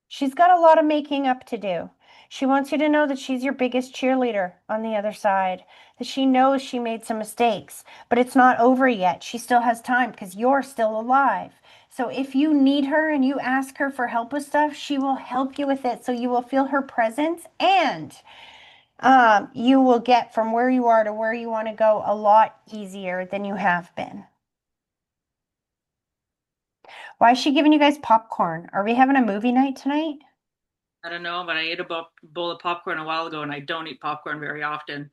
She's got a lot of making up to do. She wants you to know that she's your biggest cheerleader on the other side, that she knows she made some mistakes, but it's not over yet. She still has time because you're still alive. So if you need her and you ask her for help with stuff, she will help you with it. So you will feel her presence and you will get from where you are to where you want to go a lot easier than you have been. Why is she giving you guys popcorn? Are we having a movie night tonight? I don't know, but I ate a bowl of popcorn a while ago, and I don't eat popcorn very often.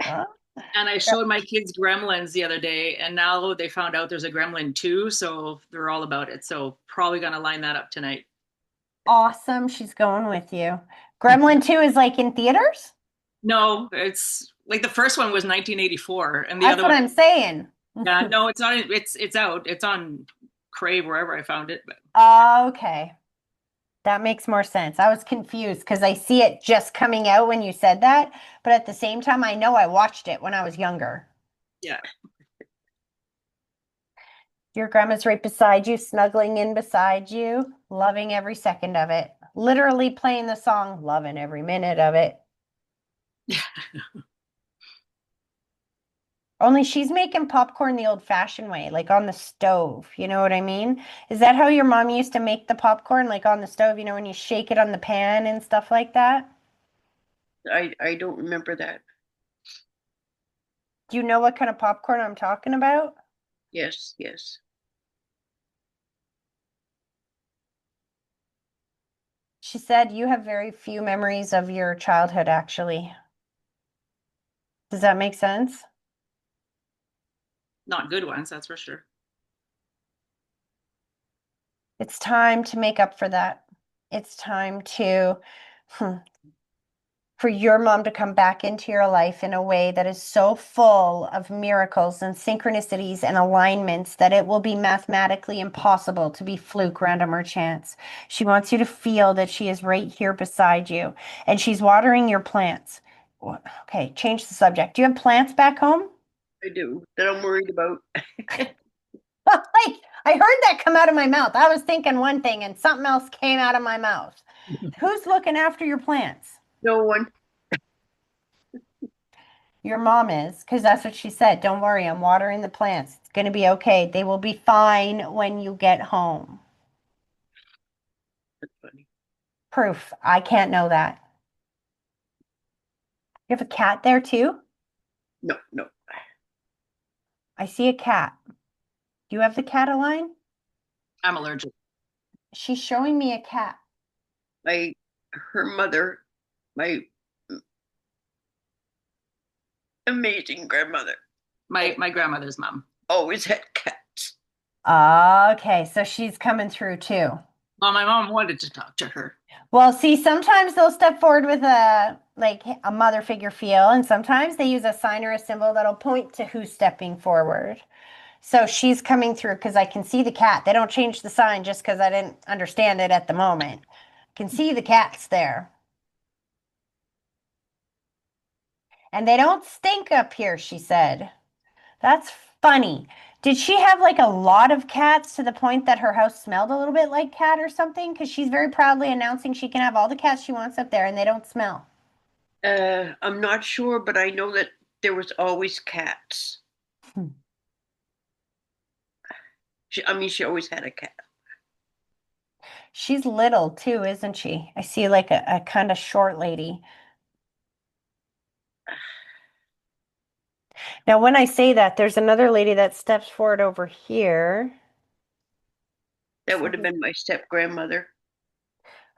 Huh? And I showed my kids Gremlins the other day, and now they found out there's a Gremlin 2, so they're all about it. So probably gonna line that up tonight. Awesome. She's going with you. Gremlin 2 is like in theaters? No, it's like the first one was 1984, and the That's other what one, I'm saying. no, it's not. It's out. It's on Crave wherever I found it. But Okay. That makes more sense. I was confused because I see it just coming out when you said that, but at the same time, I know I watched it when I was younger. yeah, Your grandma's right beside you, snuggling in beside you, loving every second of it. Literally playing the song, loving every minute of it. Only she's making popcorn the old-fashioned way, like on the stove. You know what I mean? Is that how your mom used to make the popcorn, like on the stove, when you shake it on the pan and stuff like that? I don't remember that. Do you know what kind of popcorn I'm talking about? Yes, yes. She said you have very few memories of your childhood, actually. Does that make sense? not good ones, that's for sure. It's time to make up for that. It's time to, hmm, for your mom to come back into your life in a way that is so full of miracles and synchronicities and alignments that it will be mathematically impossible to be fluke, random, or chance. She wants you to feel that she is right here beside you and she's watering your plants. Okay, change the subject. Do you have plants back home? I do. That I'm worried about. Like, I heard that come out of my mouth. I was thinking one thing and something else came out of my mouth. Who's looking after your plants? No one. Your mom is, because that's what she said. Don't worry, I'm watering the plants. It's going to be okay. They will be fine when you get home. That's funny. Proof. I can't know that. You have a cat there too? No, no. I see a cat. Do you have the cat Aline? I'm allergic. She's showing me a cat. Her mother, my amazing grandmother, My grandmother's mom. always had cats. Okay, so she's coming through too. Well, my mom wanted to talk to her. Well, see, sometimes they'll step forward with a mother figure feel, and sometimes they use a sign or a symbol that'll point to who's stepping forward. So she's coming through because I can see the cat. They don't change the sign just because I didn't understand it at the moment. I can see the cat's there. And they don't stink up here, she said. That's funny. Did she have like a lot of cats to the point that her house smelled a little bit like cat or something? Because she's very proudly announcing she can have all the cats she wants up there and they don't smell. I'm not sure, but I know that there was always cats. Hmm. She always had a cat. She's little too, isn't she? I see like a kind of short lady. Now, when I say that, there's another lady that steps forward over here. That would have been my step grandmother.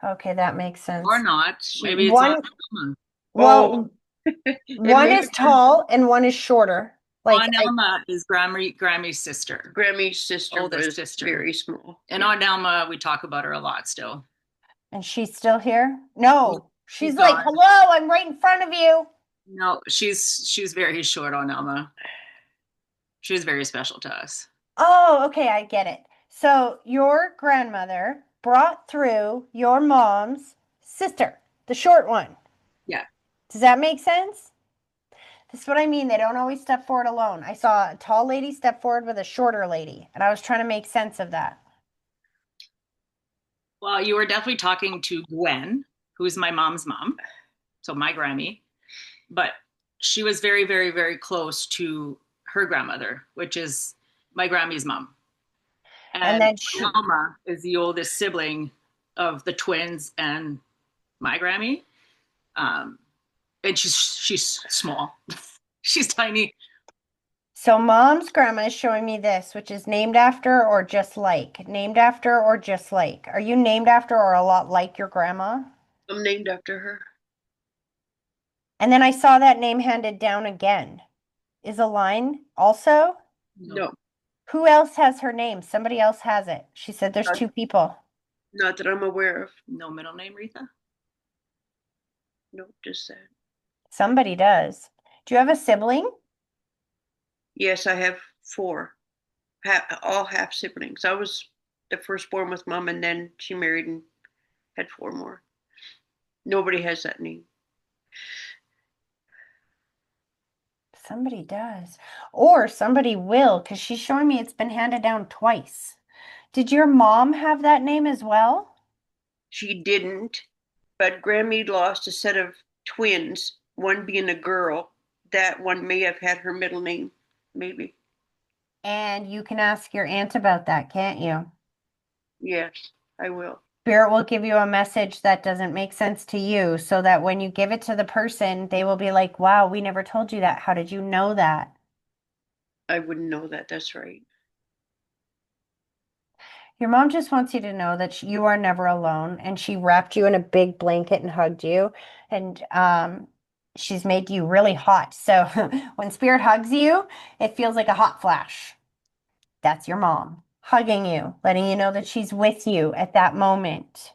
Okay, that makes sense. Or not. Maybe it's One, on Elma. well, It one may is tall and one is shorter. Like Aunt Elma is Grammy's sister, Grammy's sister oldest was sister. very small. And Aunt Elma, we talk about her a lot still. and she's still here? No, she's She's like, gone. hello, I'm right in front of you. No, she's very short on Elma. She's very special to us. Oh, okay, I get it. So your grandmother brought through your mom's sister, the short one. Yeah. Does that make sense? This is what I mean. They don't always step forward alone. I saw a tall lady step forward with a shorter lady, and I was trying to make sense of that. Well, you were definitely talking to Gwen, who's my mom's mom, so my Grammy, but she was very, very, very close to her grandmother, which is my Grammy's mom. And And then she, Alma is the oldest sibling of the twins and my Grammy. Um, and she's small. She's tiny. so mom's grandma is showing me this, which is named after or just like. Named after or just like. Are you named after or a lot like your grandma? I'm named after her. And then I saw that name handed down again. Is a line also? No, Who else has her name? Somebody else has it. She said there's not, two people. not that I'm aware of. No middle name, Retha? No, just that. Somebody does. Do you have a sibling? Yes, I have four, all half siblings. I was the firstborn with mom, and then she married and had four more. Nobody has that name. Somebody does. Or somebody will, because she's showing me it's been handed down twice. Did your mom have that name as well? She didn't, but Grammy lost a set of twins, one being a girl. That one may have had her middle name, maybe. And you can ask your aunt about that, can't you? Yes, I will. Spirit will give you a message that doesn't make sense to you so that when you give it to the person, they will be like, wow, we never told you that. How did you know that? I wouldn't know that. That's right. Your mom just wants you to know that you are never alone, and she wrapped you in a big blanket and hugged you, and she's made you really hot. So when Spirit hugs you, it feels like a hot flash. That's your mom hugging you, letting you know that she's with you at that moment.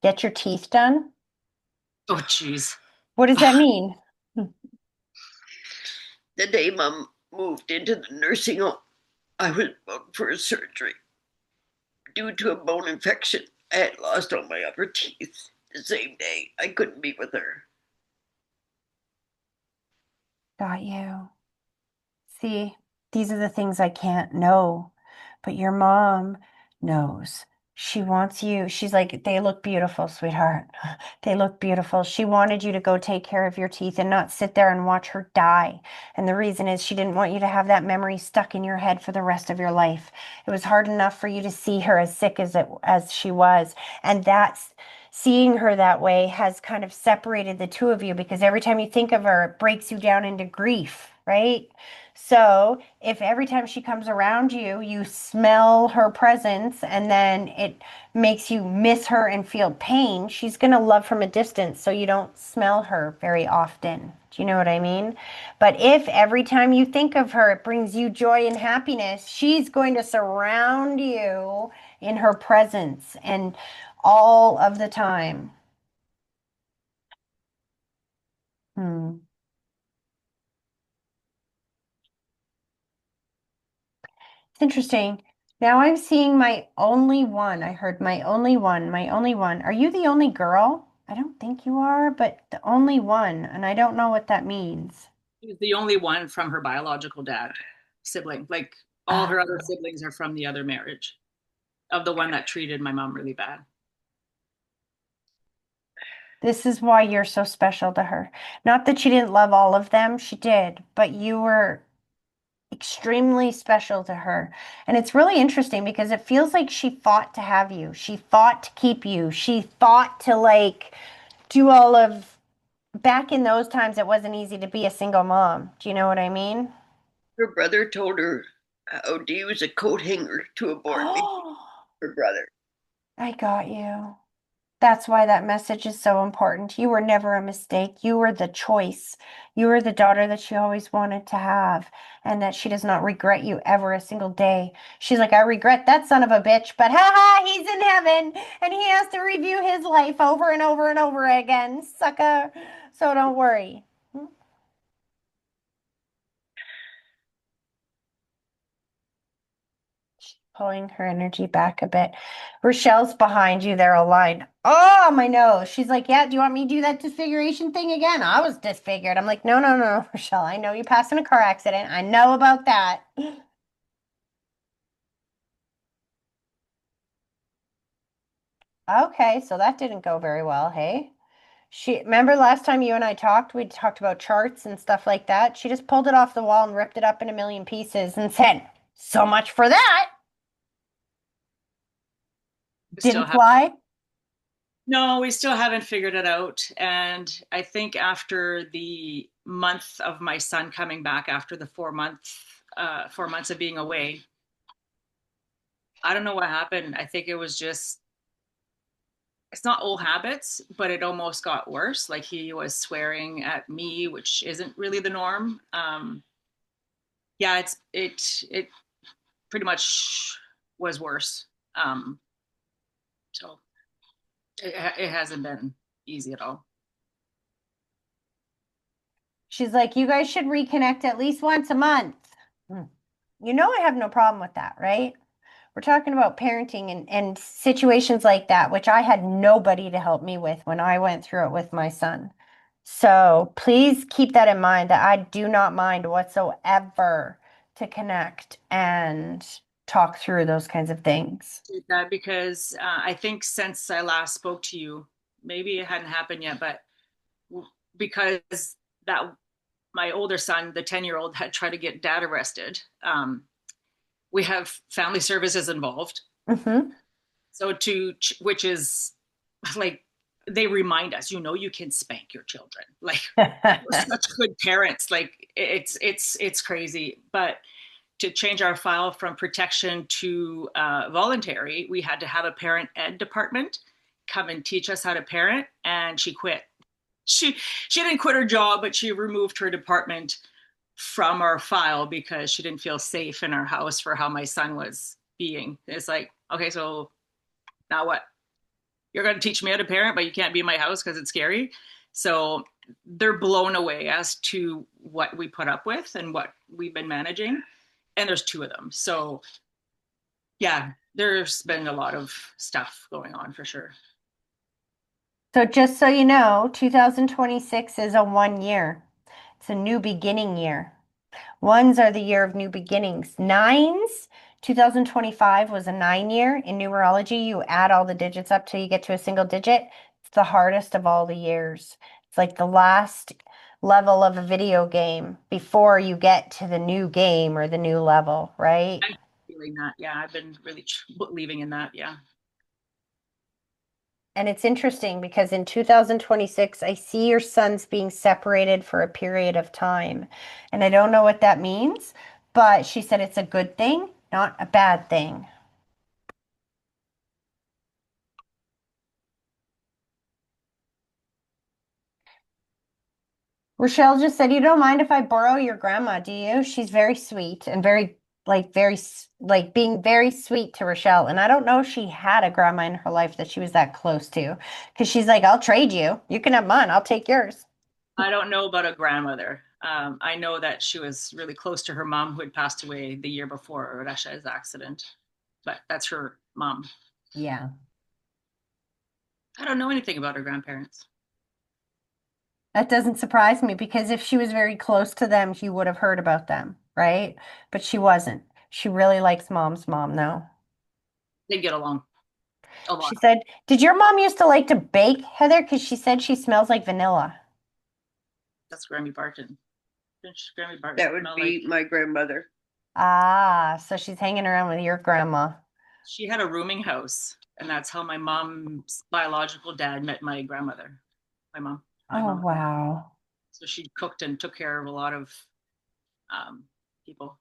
Get your teeth done? Oh, jeez. What does that mean? The day mom moved into the nursing home, I was booked for a surgery. Due to a bone infection, I had lost all my upper teeth. The same day, I couldn't be with her. Got you. See, these are the things I can't know, but your mom knows. She wants you. She's like, they look beautiful, sweetheart. They look beautiful. She wanted you to go take care of your teeth and not sit there and watch her die. And the reason is she didn't want you to have that memory stuck in your head for the rest of your life. It was hard enough for you to see her as sick as she was. And that's seeing her that way has kind of separated the two of you because every time you think of her, it breaks you down into grief, right? So if every time she comes around you, you smell her presence and then it makes you miss her and feel pain, she's going to love from a distance so you don't smell her very often. Do you know what I mean? But if every time you think of her, it brings you joy and happiness, she's going to surround you in her presence and all of the time. Hmm. It's interesting. Now I'm seeing my only one. I heard my only one, my only one. Are you the only girl? I don't think you are, but the only one, and I don't know what that means. She's the only one from her biological dad sibling. Like all her other Oh, siblings are from the other marriage of the one that treated my mom really bad. this is why you're so special to her. Not that she didn't love all of them, she did, but you were extremely special to her. And it's really interesting because it feels like she fought to have you. She fought to keep you. She fought to like do all of, back in those times, it wasn't easy to be a single mom. Do you know what I mean? Her brother told her how to use a coat hanger to abort me. Oh, Her brother. I got you. That's why that message is so important. You were never a mistake. You were the choice. You were the daughter that she always wanted to have, and that she does not regret you ever a single day. She's like, I regret that son of a bitch, but ha ha, he's in heaven and he has to review his life over and over and over again, sucker. So don't worry. Pulling her energy back a bit. Rochelle's behind you there, aligned. Oh, my nose. She's like, yeah, do you want me to do that disfiguration thing again? I was disfigured. I'm like, no, no, no, Rochelle. I know you passed in a car accident. I know about that. Okay, so that didn't go very well, hey? She, remember last time you and I talked, we talked about charts and stuff like that. She just pulled it off the wall and ripped it up in a million pieces and said, so much for that. We still Didn't have fly. no, we still haven't figured it out. And I think after the month of my son coming back after the 4 months of being away, I don't know what happened. I think it was just it's not old habits, but it almost got worse. Like he was swearing at me, which isn't really the norm. Yeah, it pretty much was worse. Um, so it hasn't been easy at all. She's like, you guys should reconnect at least once a month. Hmm. You know, I have no problem with that, right? We're talking about parenting and situations like that, which I had nobody to help me with when I went through it with my son. So please keep that in mind that I do not mind whatsoever to connect and talk through those kinds of things. That because I think since I last spoke to you, maybe it hadn't happened yet, but because that my older son, the 10-year-old, had tried to get dad arrested. We have family services involved. Hmm. So which is like, they remind us, you can spank your children. Like we're such good parents. Like it's crazy. But to change our file from protection to voluntary, we had to have a parent ed department come and teach us how to parent, and she quit. She didn't quit her job, but she removed her department from our file because she didn't feel safe in our house for how my son was being. It's like, okay, so now what? You're going to teach me how to parent, but you can't be in my house because it's scary. So they're blown away as to what we put up with and what we've been managing. And there's two of them. So yeah, there's been a lot of stuff going on for sure. So just so you know, 2026 is a 1 year. It's a new beginning year. Ones are the year of new beginnings. Nines, 2025 was a 9 year. In numerology, you add all the digits up till you get to a single digit. It's the hardest of all the years. It's like the last level of a video game before you get to the new game or the new level, right? I'm feeling that. Yeah, I've been really believing in that. Yeah. And it's interesting because in 2026, I see your sons being separated for a period of time. And I don't know what that means, but she said it's a good thing, not a bad thing. Rochelle just said, you don't mind if I borrow your grandma, do you? She's very sweet and very, like being very sweet to Rochelle. And I don't know if she had a grandma in her life that she was that close to because she's like, I'll trade you. You can have mine. I'll take yours. I don't know about a grandmother. I know that she was really close to her mom who had passed away the year before Rasha's accident, but that's her mom. Yeah. I don't know anything about her grandparents. That doesn't surprise me because if she was very close to them, you would have heard about them, right? But she wasn't. She really likes mom's mom, though. They get along a She lot. said, did your mom used to like to bake, Heather? Because she said she smells like vanilla. That's Grammy Barton. Grammy Barton That would smell be like my grandmother. Ah, so she's hanging around with your grandma. She had a rooming house, and that's how my mom's biological dad met my grandmother, my Oh, mom. wow. So she cooked and took care of a lot of um, people.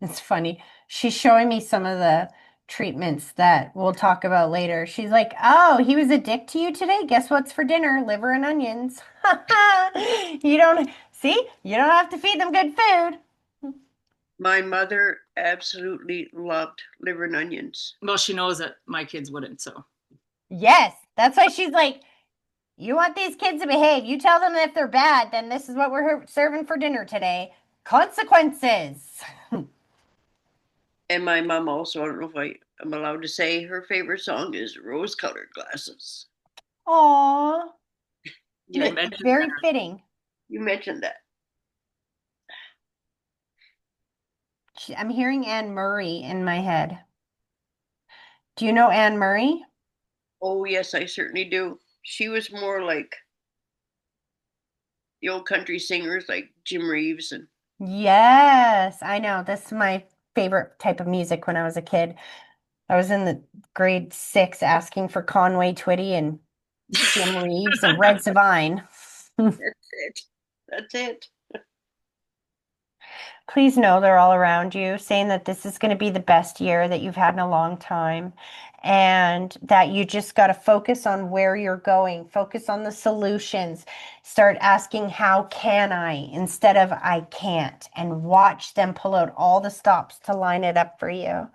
It's funny. She's showing me some of the treatments that we'll talk about later. She's like, "Oh, he was a dick to you today? Guess what's for dinner? Liver and onions." You don't see, you don't have to feed them good food. My mother absolutely loved liver and onions. Well, she knows that my kids wouldn't, so Yes, that's why she's like, "You want these kids to behave. You tell them if they're bad, then this is what we're serving for dinner today. Consequences." And my mom also, I don't know if I am allowed to say, her favorite song is Rose Colored Glasses. Aw, you mentioned very fitting. You mentioned that. I'm hearing Anne Murray in my head. Do you know Anne Murray? Oh, yes, I certainly do. She was more like the old country singers like Jim Reeves and Yes, I know. This is my favorite type of music when I was a kid. I was in the grade 6 asking for Conway Twitty and Jim Reeves and Red Savine. that's it. That's it. Please know they're all around you, saying that this is going to be the best year that you've had in a long time, and that you just got to focus on where you're going, focus on the solutions, start asking, how can I, instead of I can't, and watch them pull out all the stops to line it up for you.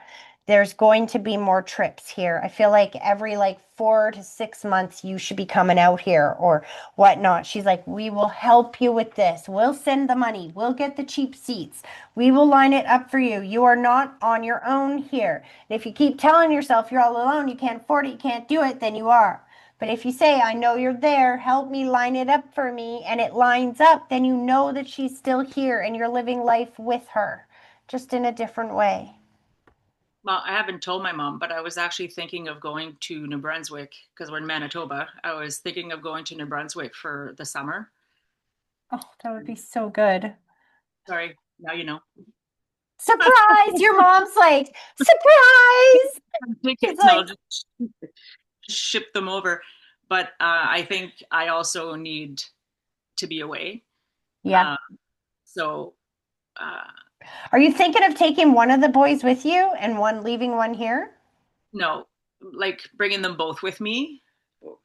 There's going to be more trips here. I feel like every 4 to 6 months you should be coming out here or whatnot. She's like, we will help you with this. We'll send the money. We'll get the cheap seats. We will line it up for you. You are not on your own here. And if you keep telling yourself you're all alone, you can't afford it, you can't do it, then you are. But if you say, I know you're there, help me line it up for me, and it lines up, then you know that she's still here and you're living life with her, just in a different way. well, I haven't told my mom, but I was actually thinking of going to New Brunswick because we're in Manitoba. I was thinking of going to New Brunswick for the summer. Oh, that would be so good. Sorry, now you know. Surprise! Your mom's like, surprise! She's Tickets, no, like, just ship them over. But I think I also need to be away. yeah. Uh, so, uh, Are you thinking of taking one of the boys with you and one leaving one here? no, like bringing them both with me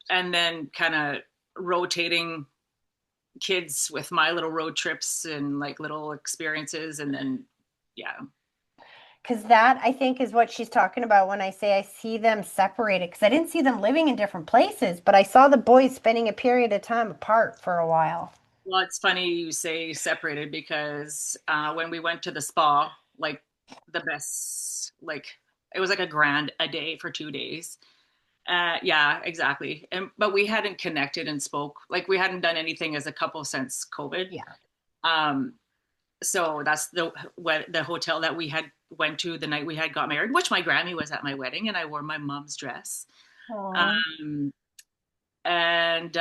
and then kind of rotating kids with my little road trips and like little experiences. And then, yeah. Because that, I think, is what she's talking about when I say I see them separated. Because I didn't see them living in different places, but I saw the boys spending a period of time apart for a while. Well, it's funny you say separated because when we went to the spa, like the best, like it was like a grand a day for 2 days. Yeah, exactly. And but we hadn't connected and spoke like we hadn't done anything as a couple since COVID. Yeah. Um, so that's the hotel that we had went to the night we had got married, which my Grammy was at my wedding, and I wore my mom's dress. Aw. Um, and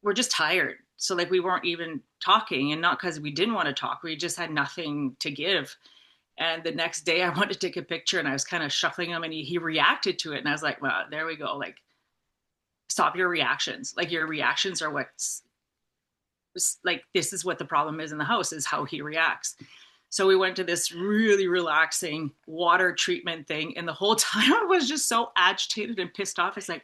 we're just tired. So like we weren't even talking, and not because we didn't want to talk. We just had nothing to give. And the next day, I wanted to take a picture, and I was kind of shuffling him, and he reacted to it, and I was like, "Well, there we go. Like, stop your reactions. Like your reactions are what's like this is what the problem is in the house is how he reacts." So we went to this really relaxing water treatment thing, and the whole time I was just so agitated and pissed off. It's like,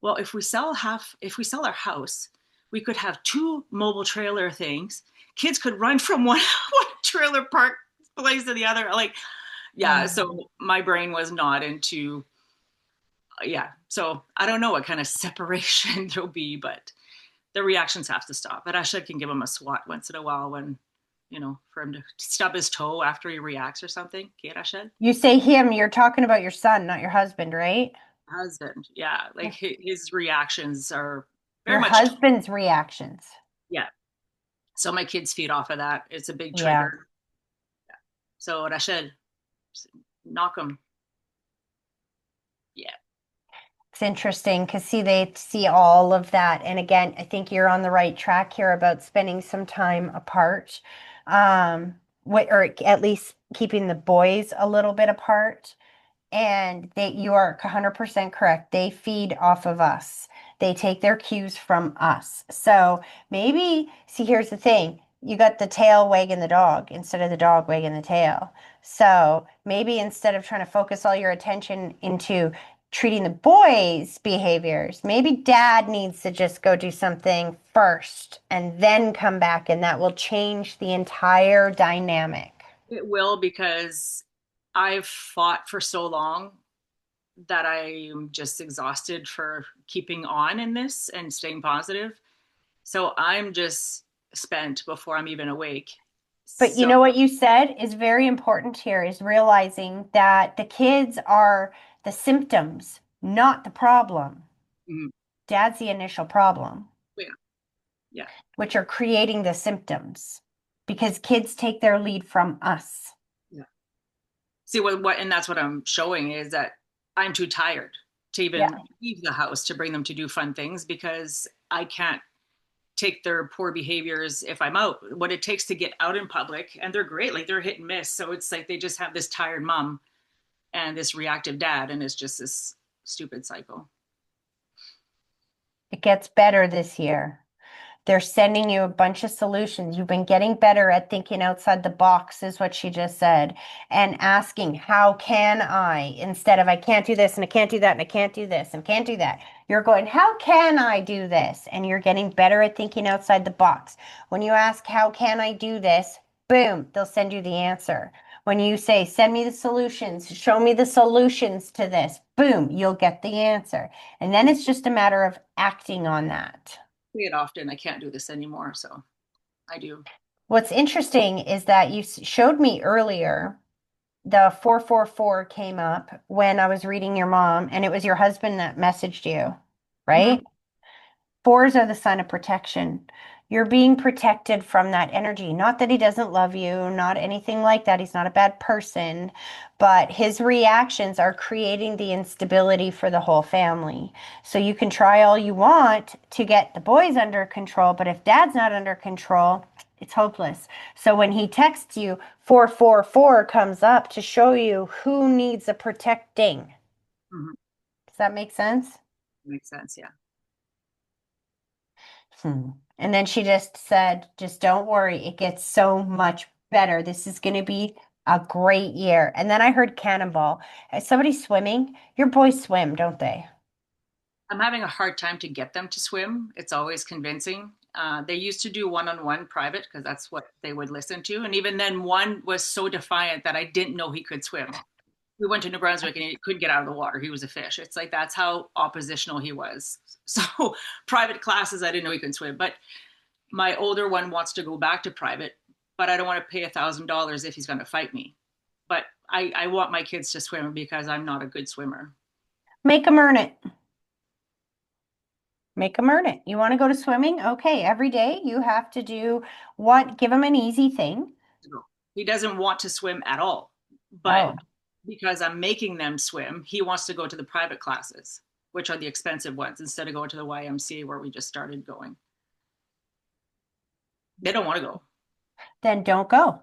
well, if we sell our house, we could have two mobile trailer things. Kids could run from one trailer park place to the other. Like, yeah. So my brain was not into, yeah. So I don't know what kind of separation there'll be, but the reactions have to stop. But I should can give him a swat once in a while when, for him to stub his toe after he reacts or something. Okay, Rashid? You say him, you're talking about your son, not your husband, right? Husband, yeah. Like his reactions are very Your much, husband's reactions. yeah. So my kids feed off of that. It's a big Yeah. trigger. So Rachel, knock them. Yeah. It's interesting because see, they see all of that. And again, I think you're on the right track here about spending some time apart. Or at least keeping the boys a little bit apart. And you are 100% correct. They feed off of us. They take their cues from us. So maybe, see, here's the thing. You got the tail wagging the dog instead of the dog wagging the tail. So maybe instead of trying to focus all your attention into treating the boys' behaviors, maybe dad needs to just go do something first and then come back, and that will change the entire dynamic. It will, because I've fought for so long that I am just exhausted for keeping on in this and staying positive. So I'm just spent before I'm even awake. But you So know what you said is very important here is realizing that the kids are the symptoms, not the problem. mm, Dad's the initial problem, yeah, yeah. which are creating the symptoms because kids take their lead from us. Yeah. See what, and that's what I'm showing is that I'm too tired to even Yeah. leave the house to bring them to do fun things because I can't take their poor behaviors if I'm out. What it takes to get out in public, and they're great, like they're hit and miss. So it's like they just have this tired mom and this reactive dad, and it's just this stupid cycle. It gets better this year. They're sending you a bunch of solutions. You've been getting better at thinking outside the box, is what she just said, and asking, how can I, instead of I can't do this and I can't do that and I can't do this and can't do that. You're going, how can I do this? And you're getting better at thinking outside the box. When you ask, how can I do this? Boom, they'll send you the answer. When you say, send me the solutions, show me the solutions to this, boom, you'll get the answer. And then it's just a matter of acting on that. Say it often, I can't do this anymore. So I do. What's interesting is that you showed me earlier the 444 came up when I was reading your mom, and it was your husband that messaged you, Mhm. right? Fours are the sign of protection. You're being protected from that energy. Not that he doesn't love you, not anything like that. He's not a bad person, but his reactions are creating the instability for the whole family. So you can try all you want to get the boys under control, but if dad's not under control, it's hopeless. So when he texts you, 444 comes up to show you who needs a protecting. Mhm. Does that make sense? Makes sense. Yeah. And then she just said, just don't worry, it gets so much better. This is going to be a great year. And then I heard cannonball. Is somebody swimming? Your boys swim, don't they? I'm having a hard time to get them to swim. It's always convincing. They used to do one-on-one private because that's what they would listen to. And even then, one was so defiant that I didn't know he could swim. We went to New Brunswick and he couldn't get out of the water. He was a fish. It's like that's how oppositional he was. So private classes, I didn't know he could swim. But my older one wants to go back to private, but I don't want to pay $1,000 if he's going to fight me. But I want my kids to swim because I'm not a good swimmer. Make them earn it. Make them earn it. You want to go to swimming? Okay, every day you have to do what? Give them an easy thing. He doesn't want to swim at all, but Oh, because I'm making them swim, he wants to go to the private classes, which are the expensive ones, instead of going to the YMCA where we just started going. They don't want to go. then don't go.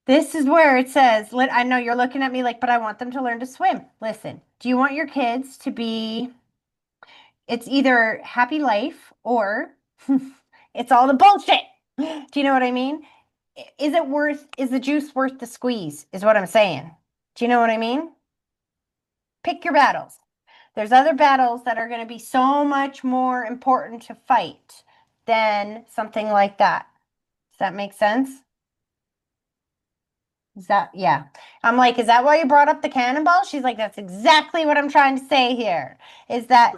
This is where it says, I know you're looking at me like, but I want them to learn to swim. Listen, do you want your kids to be, it's either happy life or it's all the bullshit. Do you know what I mean? Is the juice worth the squeeze, is what I'm saying. Do you know what I mean? Pick your battles. There's other battles that are going to be so much more important to fight than something like that. Does that make sense? Yeah. I'm like, is that why you brought up the cannonball? She's like, that's exactly what I'm trying to say here. Is that,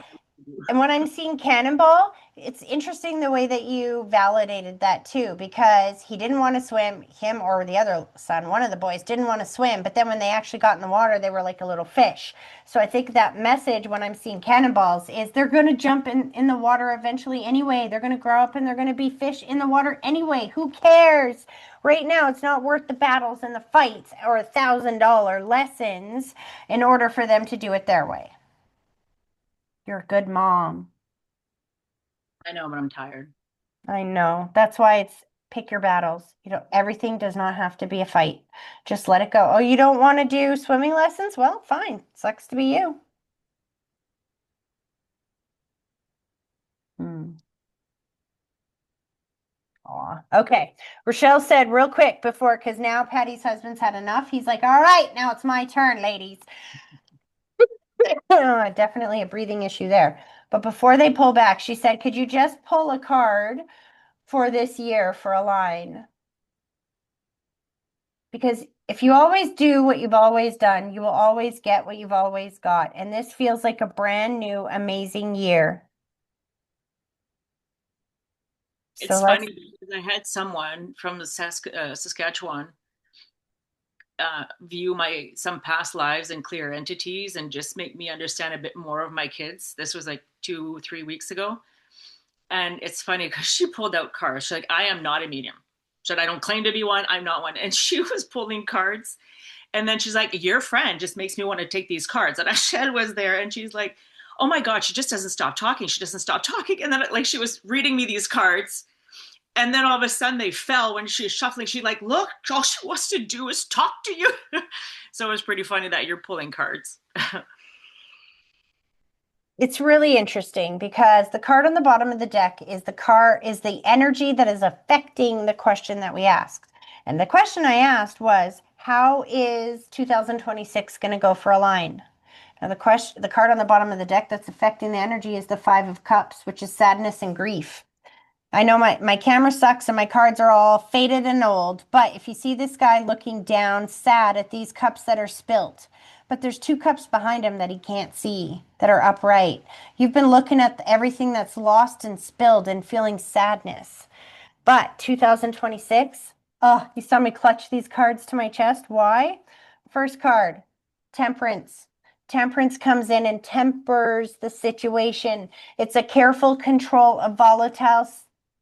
and when I'm seeing cannonball, it's interesting the way that you validated that too, because he didn't want to swim, him or the other son, one of the boys didn't want to swim, but then when they actually got in the water, they were like a little fish. So I think that message when I'm seeing cannonballs is they're going to jump in the water eventually anyway. They're going to grow up and they're going to be fish in the water anyway. Who cares? Right now, it's not worth the battles and the fights or $1,000 lessons in order for them to do it their way. You're a good mom. I know, but I'm tired. I know. That's why it's pick your battles. Everything does not have to be a fight. Just let it go. Oh, you don't want to do swimming lessons? Well, fine. Sucks to be you. Hmm. Aw. Okay. Rochelle said real quick before, because now Patty's husband's had enough. He's like, all right, now it's my turn, ladies. Definitely a breathing issue there. But before they pull back, she said, could you just pull a card for this year for a line? Because if you always do what you've always done, you will always get what you've always got. And this feels like a brand new, amazing year. So It's let's, funny because I had someone from the Saskatchewan view my some past lives and clear entities and just make me understand a bit more of my kids. This was like 2, 3 weeks ago. And it's funny because she pulled out cards. She's like, I am not a medium. She said, I don't claim to be one. I'm not one. And she was pulling cards. And then she's like, your friend just makes me want to take these cards. And Ashel was there and she's like, oh my God, she just doesn't stop talking. She doesn't stop talking. And then like she was reading me these cards. And then all of a sudden they fell when she was shuffling. She like, look, all she wants to do is talk to you. So it was pretty funny that you're pulling cards. it's really interesting because the card on the bottom of the deck is the energy that is affecting the question that we asked. And the question I asked was, how is 2026 going to go for a line? Now the card on the bottom of the deck that's affecting the energy is the Five of Cups, which is sadness and grief. I know my camera sucks and my cards are all faded and old, but if you see this guy looking down sad at these cups that are spilt, but there's two cups behind him that he can't see that are upright. You've been looking at everything that's lost and spilled and feeling sadness. But 2026, oh, you saw me clutch these cards to my chest. Why? First card, Temperance. Temperance comes in and tempers the situation. It's a careful control of volatile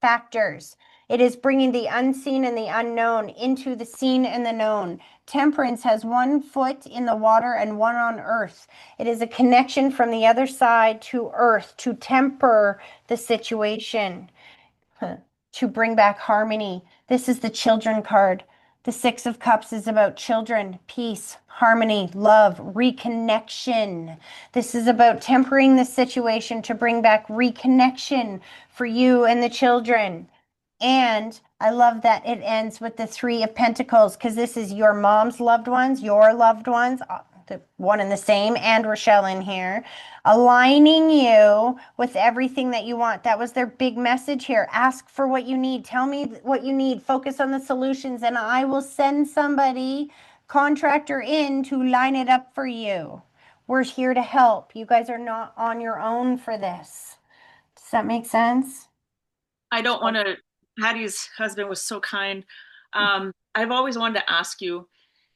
factors. It is bringing the unseen and the unknown into the seen and the known. Temperance has one foot in the water and one on earth. It is a connection from the other side to earth to temper the situation, to bring back harmony. This is the children card. The Six of Cups is about children, peace, harmony, love, reconnection. This is about tempering the situation to bring back reconnection for you and the children. And I love that it ends with the Three of Pentacles because this is your mom's your loved ones, the one and the same, and Rochelle in here, aligning you with everything that you want. That was their big message here. Ask for what you need. Tell me what you need. Focus on the solutions, and I will send somebody, contractor in to line it up for you. We're here to help. You guys are not on your own for this. Does that make sense? I don't want to, Patty's husband was so kind. I've always wanted to ask you,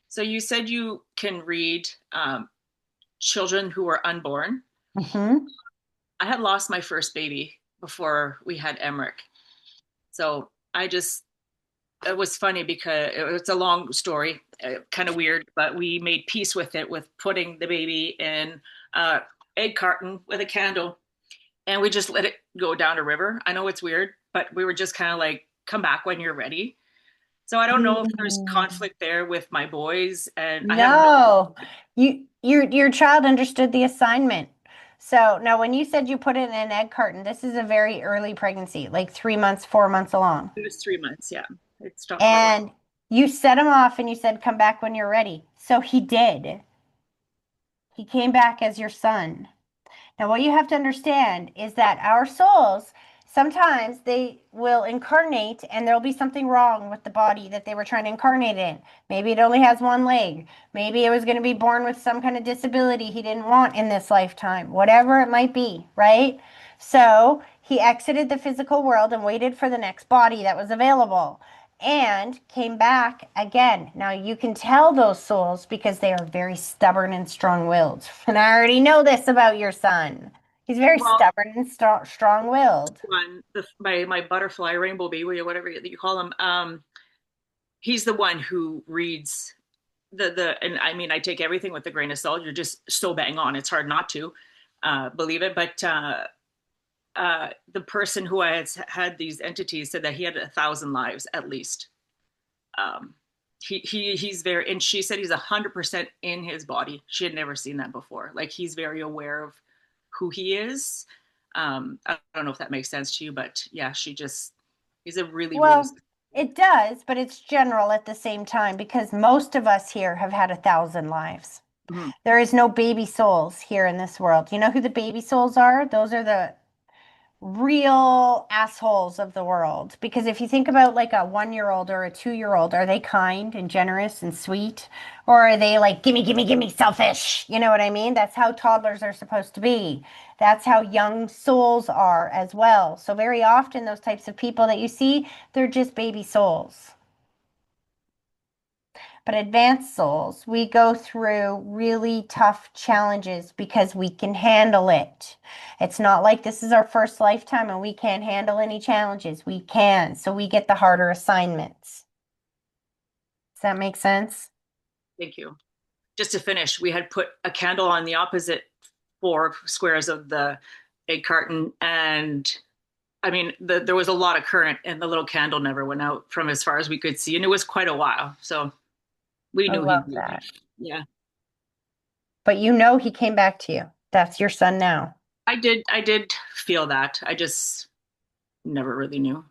so you said you can read children who were unborn. Mm-hmm. I had lost my first baby before we had Emmerich. So it was funny because it's a long story, kind of weird, but we made peace with it with putting the baby in a egg carton with a candle and we just let it go down a river. I know it's weird, but we were just kind of like, come back when you're ready. So I don't know if there's conflict there with my boys, and I haven't. No, your child understood the assignment. So now when you said you put it in an egg carton, this is a very early pregnancy, like 3 months, 4 months along. It was 3 months. Yeah, it stopped growing. And you set him off and you said, come back when you're ready. So he did. He came back as your son. Now, what you have to understand is that our souls, sometimes they will incarnate and there'll be something wrong with the body that they were trying to incarnate in. Maybe it only has one leg. Maybe it was going to be born with some kind of disability he didn't want in this lifetime, whatever it might be, right? So He exited the physical world and waited for the next body that was available and came back again. Now you can tell those souls because they are very stubborn and strong-willed. And I already know this about your son. He's very Well, stubborn and strong-willed. one, my butterfly rainbow baby or whatever you call him, he's the one who reads and I mean, I take everything with a grain of salt. You're just so bang on. It's hard not to believe it. But the person who had these entities said that he had 1,000 lives at least. He's very, and she said he's 100% in his body. She had never seen that before. Like, he's very aware of who he is. I don't know if that makes sense to you, but yeah, he's a really, Well, really. it does, but it's general at the same time because most of us here have had 1,000 lives. Mhm. There is no baby souls here in this world. You know who the baby souls are? Those are the real assholes of the world. Because if you think about like a 1-year-old or a 2-year-old, are they kind and generous and sweet? Or are they like, gimme, gimme, gimme, selfish? You know what I mean? That's how toddlers are supposed to be. That's how young souls are as well. So very often those types of people that you see, they're just baby souls. But advanced souls, we go through really tough challenges because we can handle it. It's not like this is our first lifetime and we can't handle any challenges. We can. So we get the harder assignments. Does that make sense? Thank you. Just to finish, we had put a candle on the opposite 4 squares of the egg carton, and I mean, there was a lot of current, and the little candle never went out from as far as we could see, and it was quite a while. So we I knew love he'd be, that. yeah. But you know he came back to you. That's your son now. I did feel that. I just never really knew.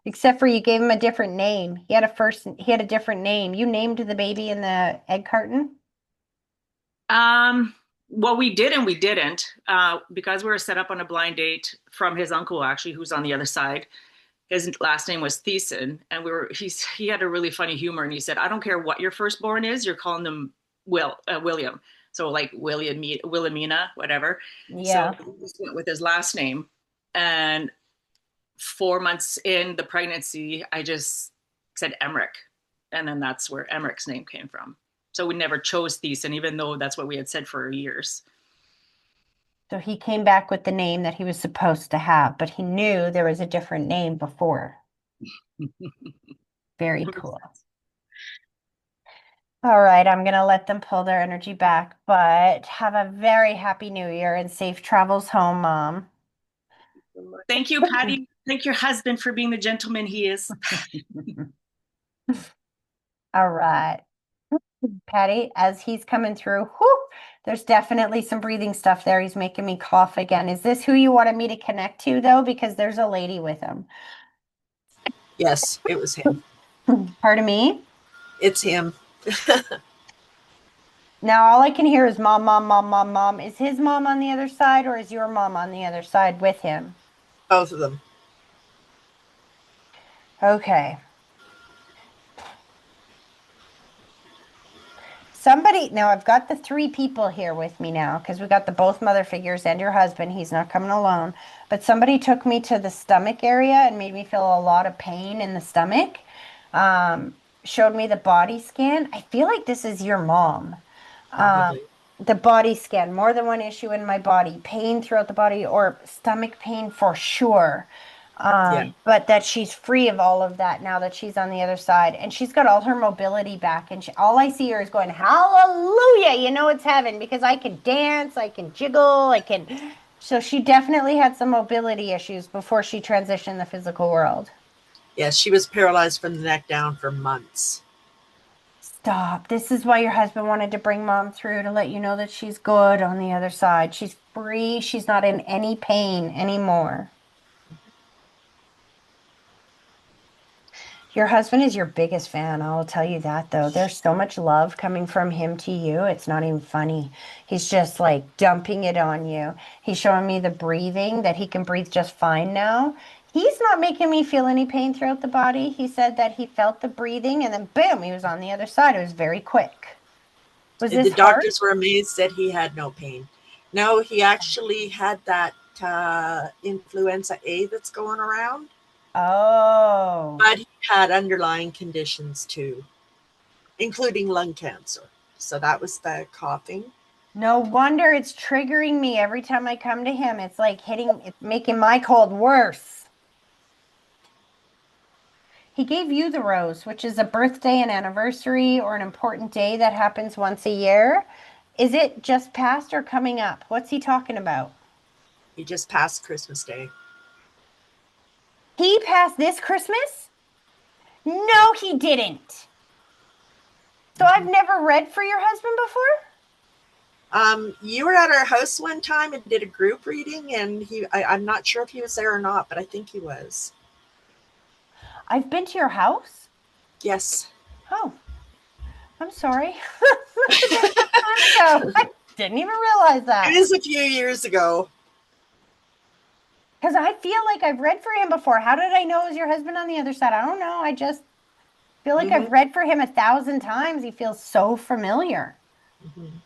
Except for you gave him a different name. He had a different name. You named the baby in the egg carton? Um, well, we did and we didn't, because we were set up on a blind date from his uncle, actually, who's on the other side. His last name was Thiessen, and he had a really funny humor, and he said, "I don't care what your firstborn is, you're calling them William." So like Wilhelmina, whatever. So Yeah. we just went with his last name, and 4 months in the pregnancy, I just said Emmerich, and then that's where Emmerich's name came from. So we never chose Thiessen, even though that's what we had said for years. So he came back with the name that he was supposed to have, but he knew there was a different name before. Very cool. All right, I'm going to let them pull their energy back, but have a very happy new year and safe travels home, Mom. Thank you, Patty. Thank your husband for being the gentleman he is. All right. Patty, as he's coming through, whew, there's definitely some breathing stuff there. He's making me cough again. Is this who you wanted me to connect to, though? Because there's a lady with him. Yes, it was him. Pardon me? It's him. Now all I can hear is mom, mom, mom, mom, mom. Is his mom on the other side or is your mom on the other side with him? Both of them. Okay. Somebody, now I've got the 3 people here with me now because we got the both mother figures and your husband. He's not coming alone. But somebody took me to the stomach area and made me feel a lot of pain in the stomach. Showed me the body scan. I feel like this is your mom. Um, Probably. the body scan, more than one issue in my body, pain throughout the body or stomach pain for sure. Yeah. But that she's free of all of that now that she's on the other side and she's got all her mobility back and all I see her is going, hallelujah, you know it's heaven because I can dance, I can jiggle, so she definitely had some mobility issues before she transitioned the physical world. Yeah, she was paralyzed from the neck down for months. Stop. This is why your husband wanted to bring mom through to let you know that she's good on the other side. She's free. She's not in any pain anymore. Your husband is your biggest fan. I'll tell you that, though. There's so much love coming from him to you. It's not even funny. He's just like dumping it on you. He's showing me the breathing, that he can breathe just fine now. He's not making me feel any pain throughout the body. He said that he felt the breathing and then boom, he was on the other side. It was very quick. Was The this hard? doctors were amazed that he had no pain. No, he actually had that influenza A that's going around, Oh, but he had underlying conditions too, including lung cancer. So that was the coughing. no wonder it's triggering me every time I come to him. It's like it's making my cold worse. He gave you the rose, which is a birthday, an anniversary, or an important day that happens once a year. Is it just past or coming up? What's he talking about? He just passed Christmas Day. He passed this Christmas? Yeah. No, he didn't. So I've Mm-hmm. never read for your husband before? You were at our house one time and did a group reading, and I'm not sure if he was there or not, but I think he was. I've been to your house? Yes. Oh, I'm sorry. Must have been some time ago. I didn't even realize It that. was a few years ago. Because I feel like I've read for him before. How did I know it was your husband on the other side? I don't know. I just feel like Mm-hmm. I've read for him 1,000 times. He feels so familiar. Mm-hmm.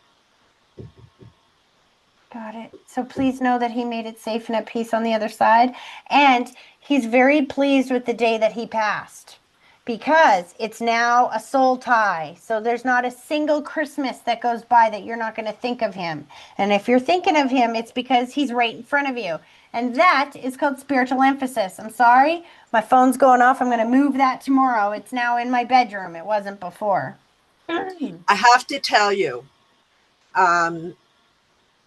Got it. So please know that he made it safe and at peace on the other side. And he's very pleased with the day that he passed because it's now a soul tie. So there's not a single Christmas that goes by that you're not going to think of him. And if you're thinking of him, it's because he's right in front of you. And that is called spiritual emphasis. I'm sorry, my phone's going off. I'm going to move that tomorrow. It's now in my bedroom. It wasn't before. I have to tell you, um,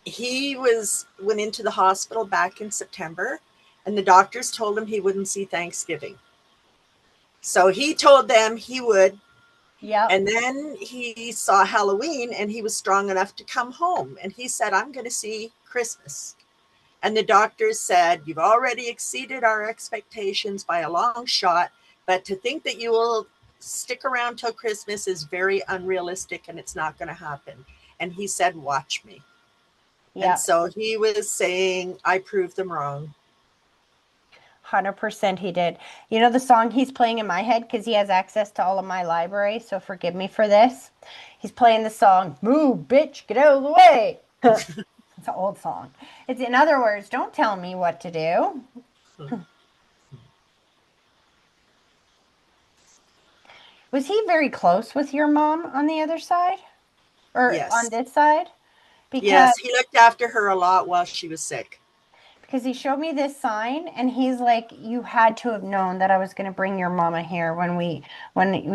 he went into the hospital back in September, and the doctors told him he wouldn't see Thanksgiving. So he told them he would, Yep. and then he saw Halloween, and he was strong enough to come home. And he said, "I'm going to see Christmas." And the doctors said, "You've already exceeded our expectations by a long shot, but to think that you will stick around till Christmas is very unrealistic, and it's not going to happen." And he said, "Watch me." And Yep. so he was saying, I proved them wrong. 100% he did. You know the song he's playing in my head because he has access to all of my library, so forgive me for this. He's playing the song, Move, bitch, get out of the way. It's an old song. It's in other words, don't tell me what to do. Was he very close with your mom on the other side or on Yes. this side? Because Yes. He looked after her a lot while she was sick. he showed me this sign and he's like, you had to have known that I was going to bring your mama here when we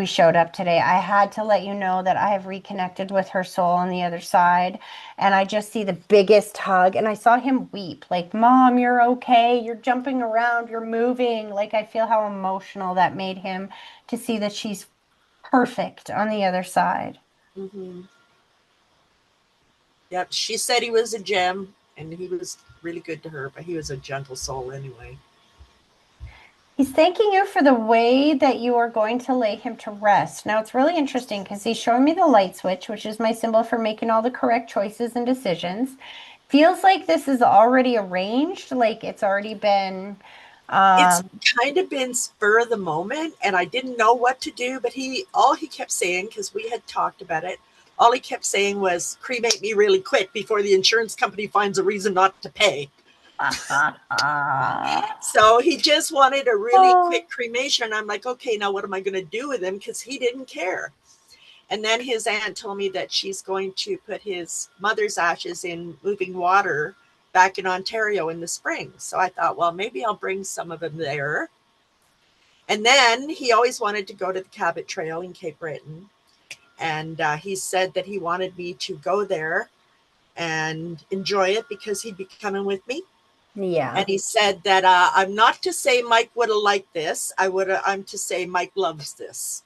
showed up today. I had to let you know that I have reconnected with her soul on the other side. And I just see the biggest hug and I saw him weep like, Mom, you're okay. You're jumping around, you're moving. Like I feel how emotional that made him to see that she's perfect on the other side. Mm-hmm. Yep. She said he was a gem and he was really good to her, but he was a gentle soul anyway. He's thanking you for the way that you are going to lay him to rest. Now, it's really interesting because he's showing me the light switch, which is my symbol for making all the correct choices and decisions. Feels like this is already arranged, like it's already been, It's um, kind of been spur of the moment, and I didn't know what to do, but all he kept saying, because we had talked about it, all he kept saying was, "Cremate me really quick before the insurance company finds a reason not to pay." So he just wanted a really oh, quick cremation. I'm like, okay, now what am I going to do with him? Because he didn't care. And then his aunt told me that she's going to put his mother's ashes in moving water back in Ontario in the spring. So I thought, well, maybe I'll bring some of him there. And then he always wanted to go to the Cabot Trail in Cape Breton. And he said that he wanted me to go there and enjoy it because he'd be coming with me. And yeah, he said that I'm not to say Mike would have liked this. I'm to say Mike loves this.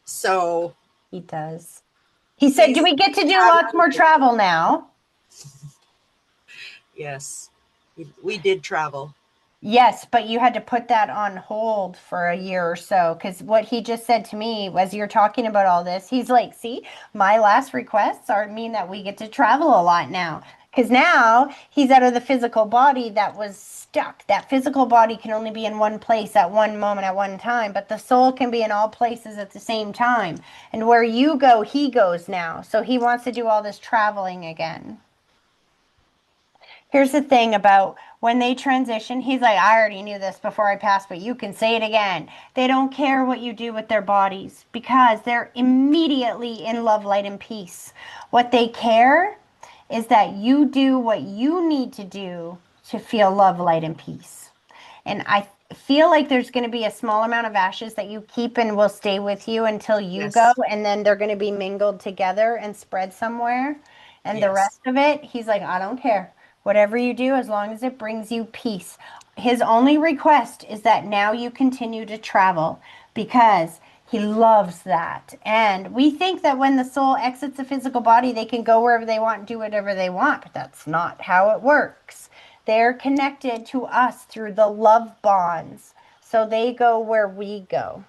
So he does. He said, do he's we get to do happy lots with more it. travel now? Yes, we did travel. Yes, but you had to put that on hold for a year or so because what he just said to me as you're talking about all this, he's like, see, my last requests are mean that we get to travel a lot now. Because now he's out of the physical body that was stuck. That physical body can only be in one place at one moment at one time, but the soul can be in all places at the same time. And where you go, he goes now. So he wants to do all this traveling again. Here's the thing about when they transition, he's like, I already knew this before I passed, but you can say it again. They don't care what you do with their bodies because they're immediately in love, light, and peace. What they care is that you do what you need to do to feel love, light, and peace. And I feel like there's going to be a small amount of ashes that you keep and will stay with you until you go, Yes. and then they're going to be mingled together and spread somewhere. And the Yes. rest of it, he's like, I don't care. Whatever you do, as long as it brings you peace. His only request is that now you continue to travel because he loves that. And we think that when the soul exits the physical body, they can go wherever they want and do whatever they want, but that's not how it works. They're connected to us through the love bonds. So they go where we go.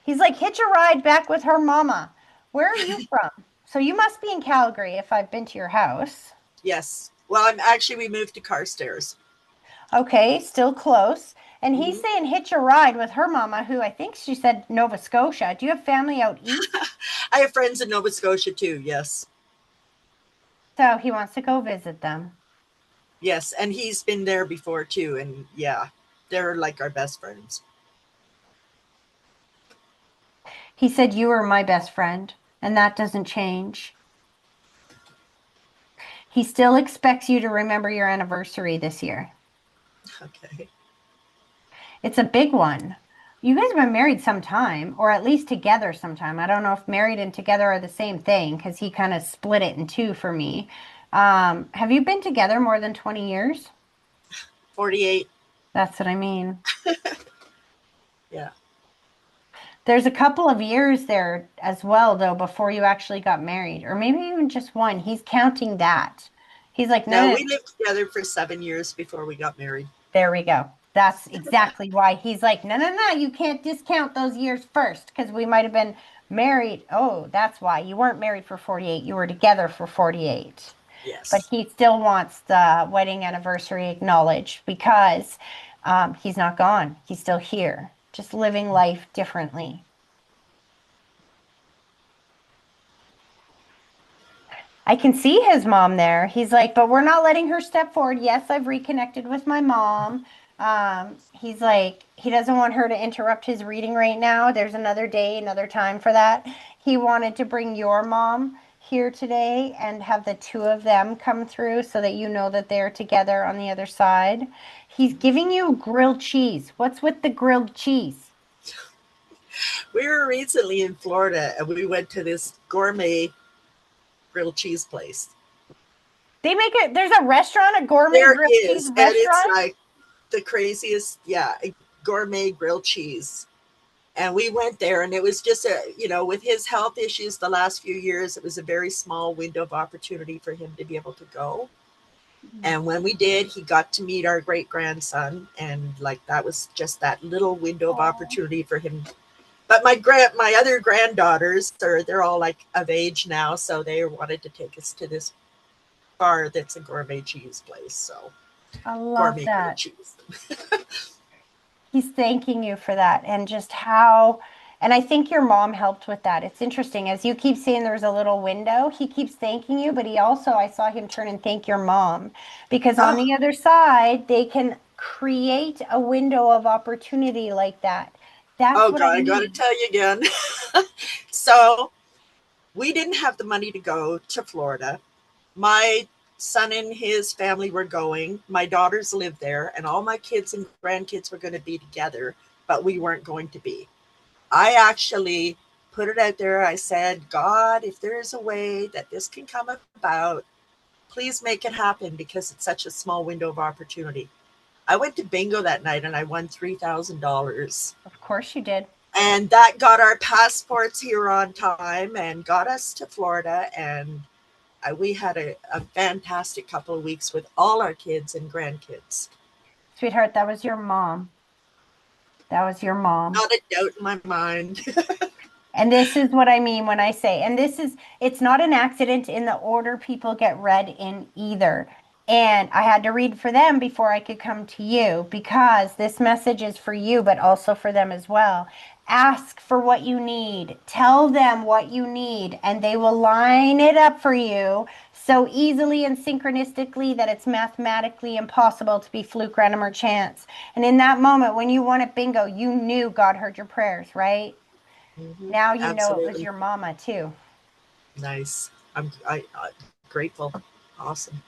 He's like, hitch a ride back with her mama. Where are you from? So you must be in Calgary if I've been to your house. Yes. Well, I'm actually we moved to Carstairs. Okay, still close. And he's Hmm. saying hitch a ride with her mama, who I think she said Nova Scotia. Do you have family out east? I have friends in Nova Scotia too. Yes. So he wants to go visit them. Yes, and he's been there before too, and yeah, they're like our best friends. He said, you are my best friend, and that doesn't change. He still expects you to remember your anniversary this year. Okay. It's a big one. You guys have been married some time, or at least together sometime. I don't know if married and together are the same thing because he kind of split it in two for me. Have you been together more than 20 years? 48. That's what I mean. Yeah. There's a couple of years there as well, though, before you actually got married, or maybe even just one. He's counting that. He's like, no, No, no, we lived together for 7 years before we got married. there we go. That's exactly why he's like, no, no, no, you can't discount those years first because we might have been married. Oh, that's why you weren't married for 48. You were together for 48. But Yes. he still wants the wedding anniversary acknowledged because he's not gone. He's still here, just living life differently. I can see his mom there. He's like, but we're not letting her step forward. Yes, I've reconnected with my mom. He's like, he doesn't want her to interrupt his reading right now. There's another day, another time for that. He wanted to bring your mom here today and have the two of them come through so that you know that they're together on the other side. He's giving you grilled cheese. What's with the grilled cheese? We were recently in Florida and we went to this gourmet grilled cheese place. They make it, there's a restaurant, a gourmet There grilled cheese is, and it's restaurant. like the craziest, yeah, gourmet grilled cheese. And we went there, and it was just with his health issues the last few years, it was a very small window of opportunity for him to be able to go. And when we did, he got to meet our great grandson, and like that was just that little window of Oh, opportunity for him. But my other granddaughters are they're all like of age now, so they wanted to take us to this bar that's a gourmet cheese place. So I love gourmet grilled that. cheese. He's thanking you for that and just how, and I think your mom helped with that. It's interesting. As you keep saying there's a little window, he keeps thanking you, but he also, I saw him turn and thank your mom because on Oh, the other side, they can create a window of opportunity like that. That's oh what I God, I got to mean. tell you again. So we didn't have the money to go to Florida. My son and his family were going. My daughters lived there, and all my kids and grandkids were going to be together, but we weren't going to be. I actually put it out there. I said, God, if there is a way that this can come about, please make it happen because it's such a small window of opportunity. I went to bingo that night and I won $3,000. Of course you did. And that got our passports here on time and got us to Florida. And we had a fantastic couple of weeks with all our kids and grandkids. Sweetheart, that was your mom. That was your mom. Not a doubt in my mind. And this is what I mean when I say, and this is, it's not an accident in the order people get read in either. And I had to read for them before I could come to you because this message is for you, but also for them as well. Ask for what you need. Tell them what you need, and they will line it up for you so easily and synchronistically that it's mathematically impossible to be fluke, random, or chance. And in that moment, when you won at bingo, you knew God heard your prayers, right? Now you know it was Absolutely. your mama too. Nice. I grateful. Awesome.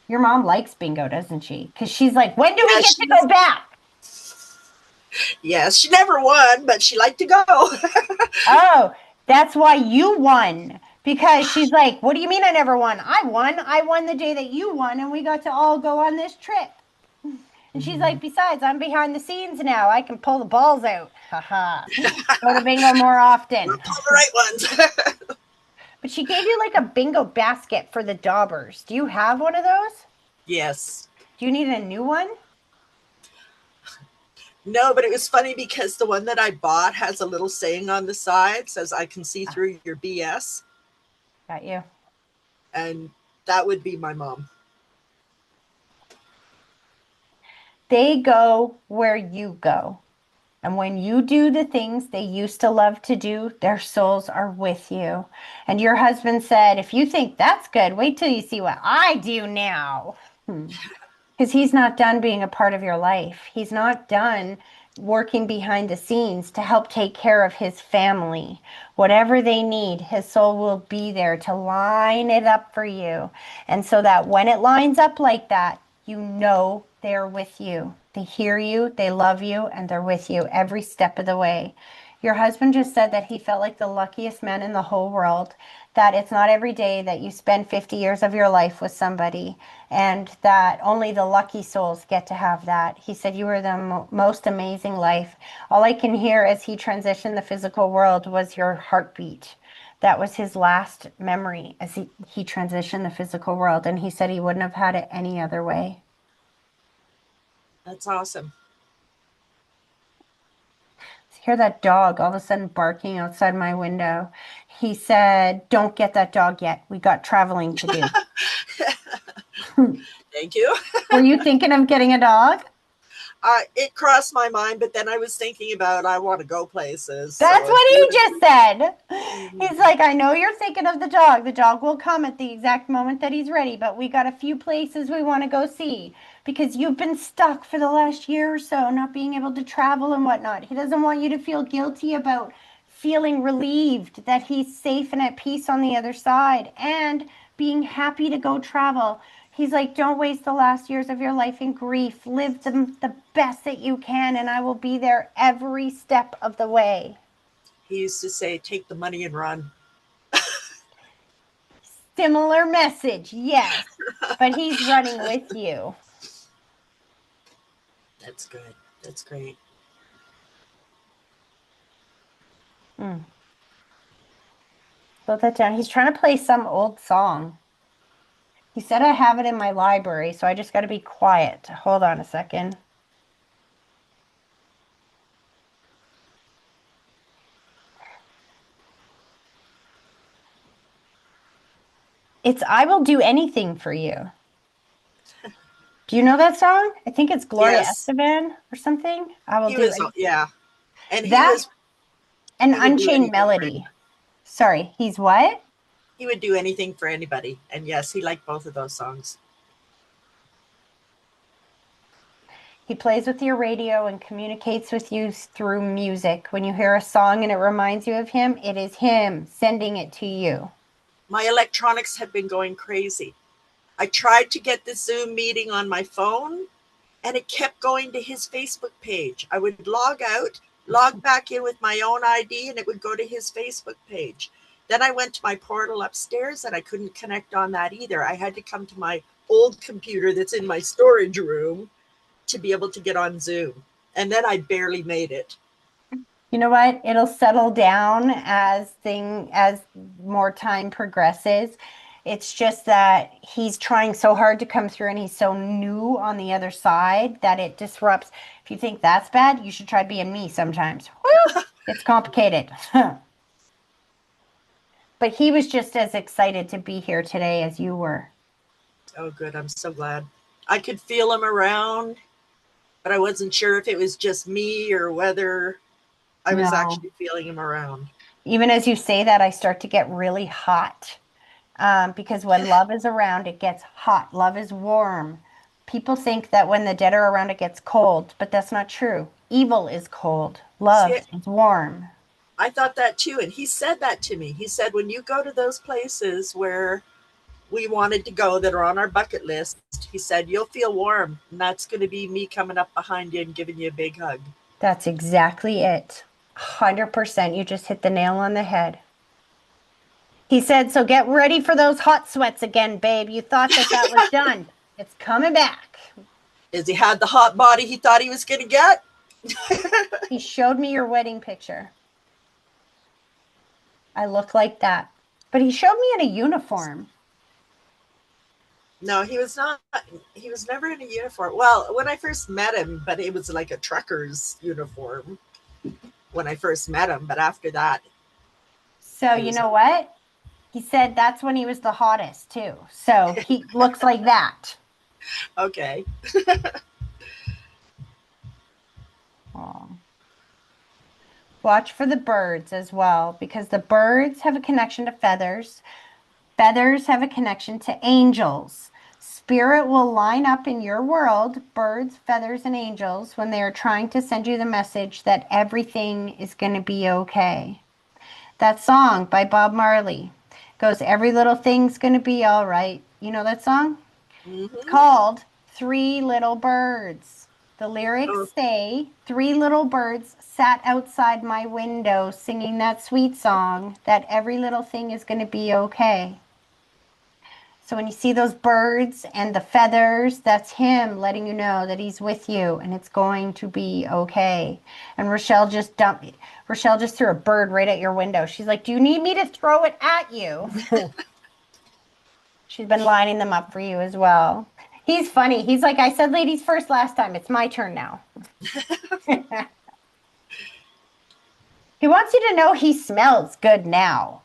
Your mom likes bingo, doesn't she? Because she's like, when do we Yeah, get to go back? yes, she never won, but she liked to go. Oh, that's why you won. Because she's like, what do you mean I never won? I won. I won the day that you won, and we got to all go on this trip. And she's like, besides, I'm behind the scenes now. I can pull the balls out. Haha. Go to bingo more often. Not all the right ones. But she gave you like a bingo basket for the daubers. Do you have one of those? Yes. Do you need a new one? No, but it was funny because the one that I bought has a little saying on the side, says I can see through your BS. Got you. And that would be my mom. They go where you go. And when you do the things they used to love to do, their souls are with you. And your husband said, if you think that's good, wait till you see what I do now. Because he's not done being a part of your life. He's not done working behind the scenes to help take care of his family. Whatever they need, his soul will be there to line it up for you. And so that when it lines up like that, you know they're with you. They hear you, they love you, and they're with you every step of the way. Your husband just said that he felt like the luckiest man in the whole world, that it's not every day that you spend 50 years of your life with somebody, and that only the lucky souls get to have that. He said you were the most amazing life. All I can hear as he transitioned the physical world was your heartbeat. That was his last memory as he transitioned the physical world. And he said he wouldn't have had it any other way. That's awesome. Hear that dog all of a sudden barking outside my window. He said, don't get that dog yet. We got traveling to do. Thank you. Were you thinking of getting a dog? It crossed my mind, but then I was thinking about I want to go places. That's So if what you he would, just said. He's Mhm. like, I know you're thinking of the dog. The dog will come at the exact moment that he's ready, but we got a few places we want to go see because you've been stuck for the last year or so, not being able to travel and whatnot. He doesn't want you to feel guilty about feeling relieved that he's safe and at peace on the other side and being happy to go travel. He's like, don't waste the last years of your life in grief. Live them the best that you can, and I will be there every step of the way. He used to say, take the money and run. Similar message, yes. But he's running with you. That's good. That's great. Mm. Wrote that down. He's trying to play some old song. He said I have it in my library, so I just got to be quiet. Hold on a second. It's I Will Do Anything for You. Do you know that song? I think it's Gloria Yes. Esteban or something. I will He do was, anything. yeah. And That and he would do Unchained anything for Melody. Sorry, he's what? he would do anything for anybody. And yes, he liked both of those songs. He plays with your radio and communicates with you through music. When you hear a song and it reminds you of him, it is him sending it to you. My electronics have been going crazy. I tried to get the Zoom meeting on my phone and it kept going to his Facebook page. I would log out, log back in with my own ID, and it would go to his Facebook page. Then I went to my portal upstairs and I couldn't connect on that either. I had to come to my old computer that's in my storage room to be able to get on Zoom. And then I barely made it. You know what? It'll settle down as more time progresses. It's just that he's trying so hard to come through and he's so new on the other side that it disrupts. If you think that's bad, you should try being me sometimes. Woo! It's complicated. But he was just as excited to be here today as you were. Oh, good. I'm so glad. I could feel him around, but I wasn't sure if it was just me or whether I was No. actually feeling him around. Even as you say that, I start to get really hot. Because when love is around, it gets hot. Love is warm. People think that when the dead are around, it gets cold, but that's not true. Evil is cold. Love See, is warm. I thought that too. And he said that to me. He said, when you go to those places where we wanted to go that are on our bucket list, he said, you'll feel warm. And that's going to be me coming up behind you and giving you a big hug. That's exactly it. 100%. You just hit the nail on the head. He said, so get ready for those hot sweats again, babe. You thought that that was done. It's coming back. Is he had the hot body he thought he was going to get? He showed me your wedding picture. I look like that. But he showed me in a uniform. No, he was not. He was never in a uniform. Well, when I first met him, but it was like a trucker's uniform when I first met him. But after that, So you know what? He said that's when he was the hottest too. So he looks like that. Okay. Aw. Watch for the birds as well, because the birds have a connection to feathers. Feathers have a connection to angels. Spirit will line up in your world, birds, feathers, and angels, when they are trying to send you the message that everything is going to be okay. That song by Bob Marley goes, every little thing's going to be all right. You know that song? It's called Three Little Birds. The lyrics say, three little birds sat outside my window singing that sweet song that every little thing is going to be okay. So when you see those birds and the feathers, that's him letting you know that he's with you and it's going to be okay. And Rochelle just threw a bird right at your window. She's like, do you need me to throw it at you? She's been lining them up for you as well. He's funny. He's like, I said ladies first last time. It's my turn now. He wants you to know he smells good now.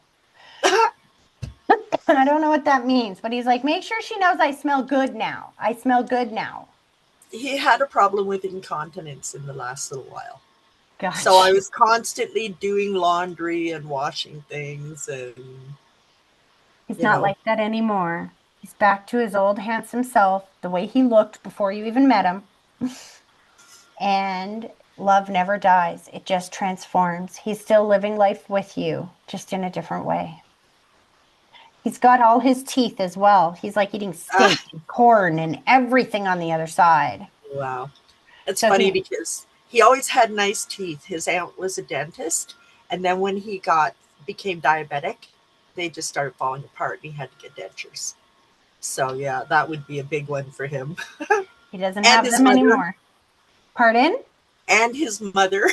I don't know what that means, but he's like, make sure she knows I smell good now. I smell good now. He had a problem with incontinence in the last little while. Gosh. So I was constantly doing laundry and washing things, and He's not like that anymore. He's back to his old handsome self, the way he looked before you even met him. And love never dies. It just transforms. He's still living life with you, just in a different way. He's got all his teeth as well. He's like eating steak and corn and everything on the other side. Wow. It's funny because he always had nice teeth. His aunt was a dentist, and then when he became diabetic, they just started falling apart and he had to get dentures. So yeah, that would be a big one for him. He doesn't have them anymore. Pardon? And his mother.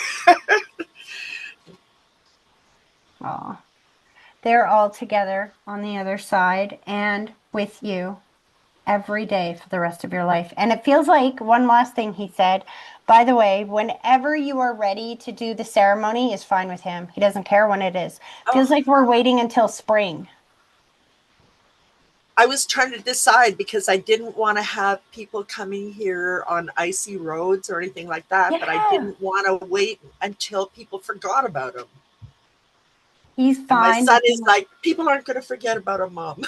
Oh, they're all together on the other side and with you every day for the rest of your life. And it feels like, one last thing he said, by the way, whenever you are ready to do the ceremony is fine with him. He doesn't care when it is. Feels like we're waiting until spring. I was trying to decide because I didn't want to have people coming here on icy roads or anything like that, but I didn't want to wait until people forgot about him. He's fine. And my son is like, people aren't going to forget about a mom.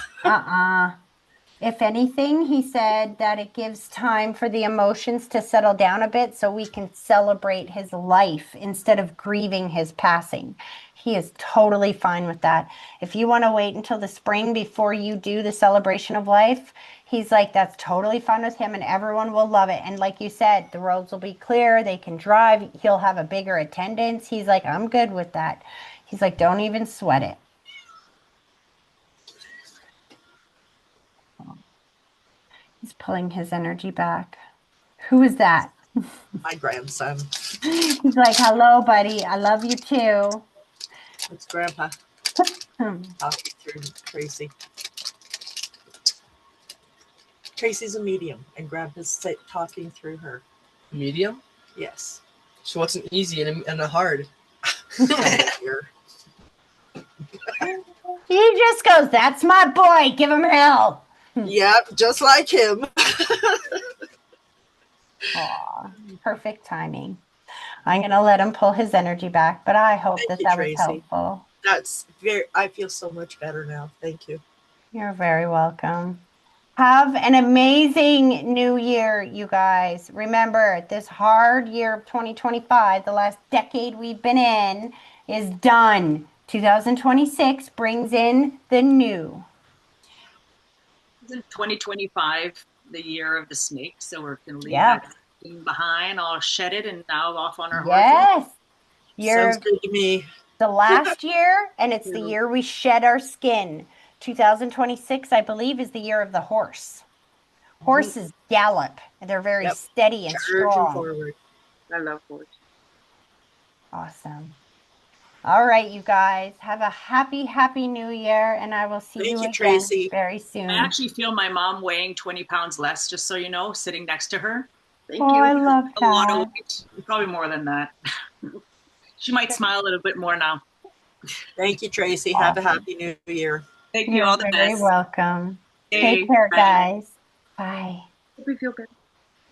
If anything, he said that it gives time for the emotions to settle down a bit so we can celebrate his life instead of grieving his passing. He is totally fine with that. If you want to wait until the spring before you do the celebration of life, he's like, that's totally fine with him and everyone will love it. And like you said, the roads will be clear. They can drive. He'll have a bigger attendance. He's like, I'm good with that. He's like, don't even sweat it. He's pulling his energy back. Who is that? My grandson. He's like, hello, buddy. I love you too. It's Grandpa. Talking through Tracy. Tracy's a medium, and Grandpa's talking through her. Medium? Yes. So what's an easy and a hard? He just goes, that's my boy. Give him hell. Yep, just like him. Aw, perfect timing. I'm going to let him pull his energy back, but I hope Thank that you, that was Tracy. helpful. That's very, I feel so much better now. Thank you. You're very welcome. Have an amazing new year, you guys. Remember, this hard year of 2025, the last decade we've been in, is done. 2026 brings in the new. Isn't 2025 the year of the snake? So we're going to leave Yeah. that thing behind, all shedded, and now off on our horses. Yes. Sounds You're good to me. the last year, and it's the Yeah. year we shed our skin. 2026, I believe, is the year of the horse. Mhm. Horses gallop, and they're very Yep. steady and Charging strong. forward. I love horses. Awesome. All right, you guys, have a happy, happy new year, and I will see Thank you you, again Tracy. very I soon. actually feel my mom weighing 20 pounds less, just so you know, sitting next to her. Thank Oh, you. I love A lot of that. weight, probably more than that. She might smile a little bit more now. Thank you, Tracy. Have a Awesome. happy new year. Thank you. You're All the very best. welcome. Take Yay. care, Bye. guys. Bye. Hope you feel better.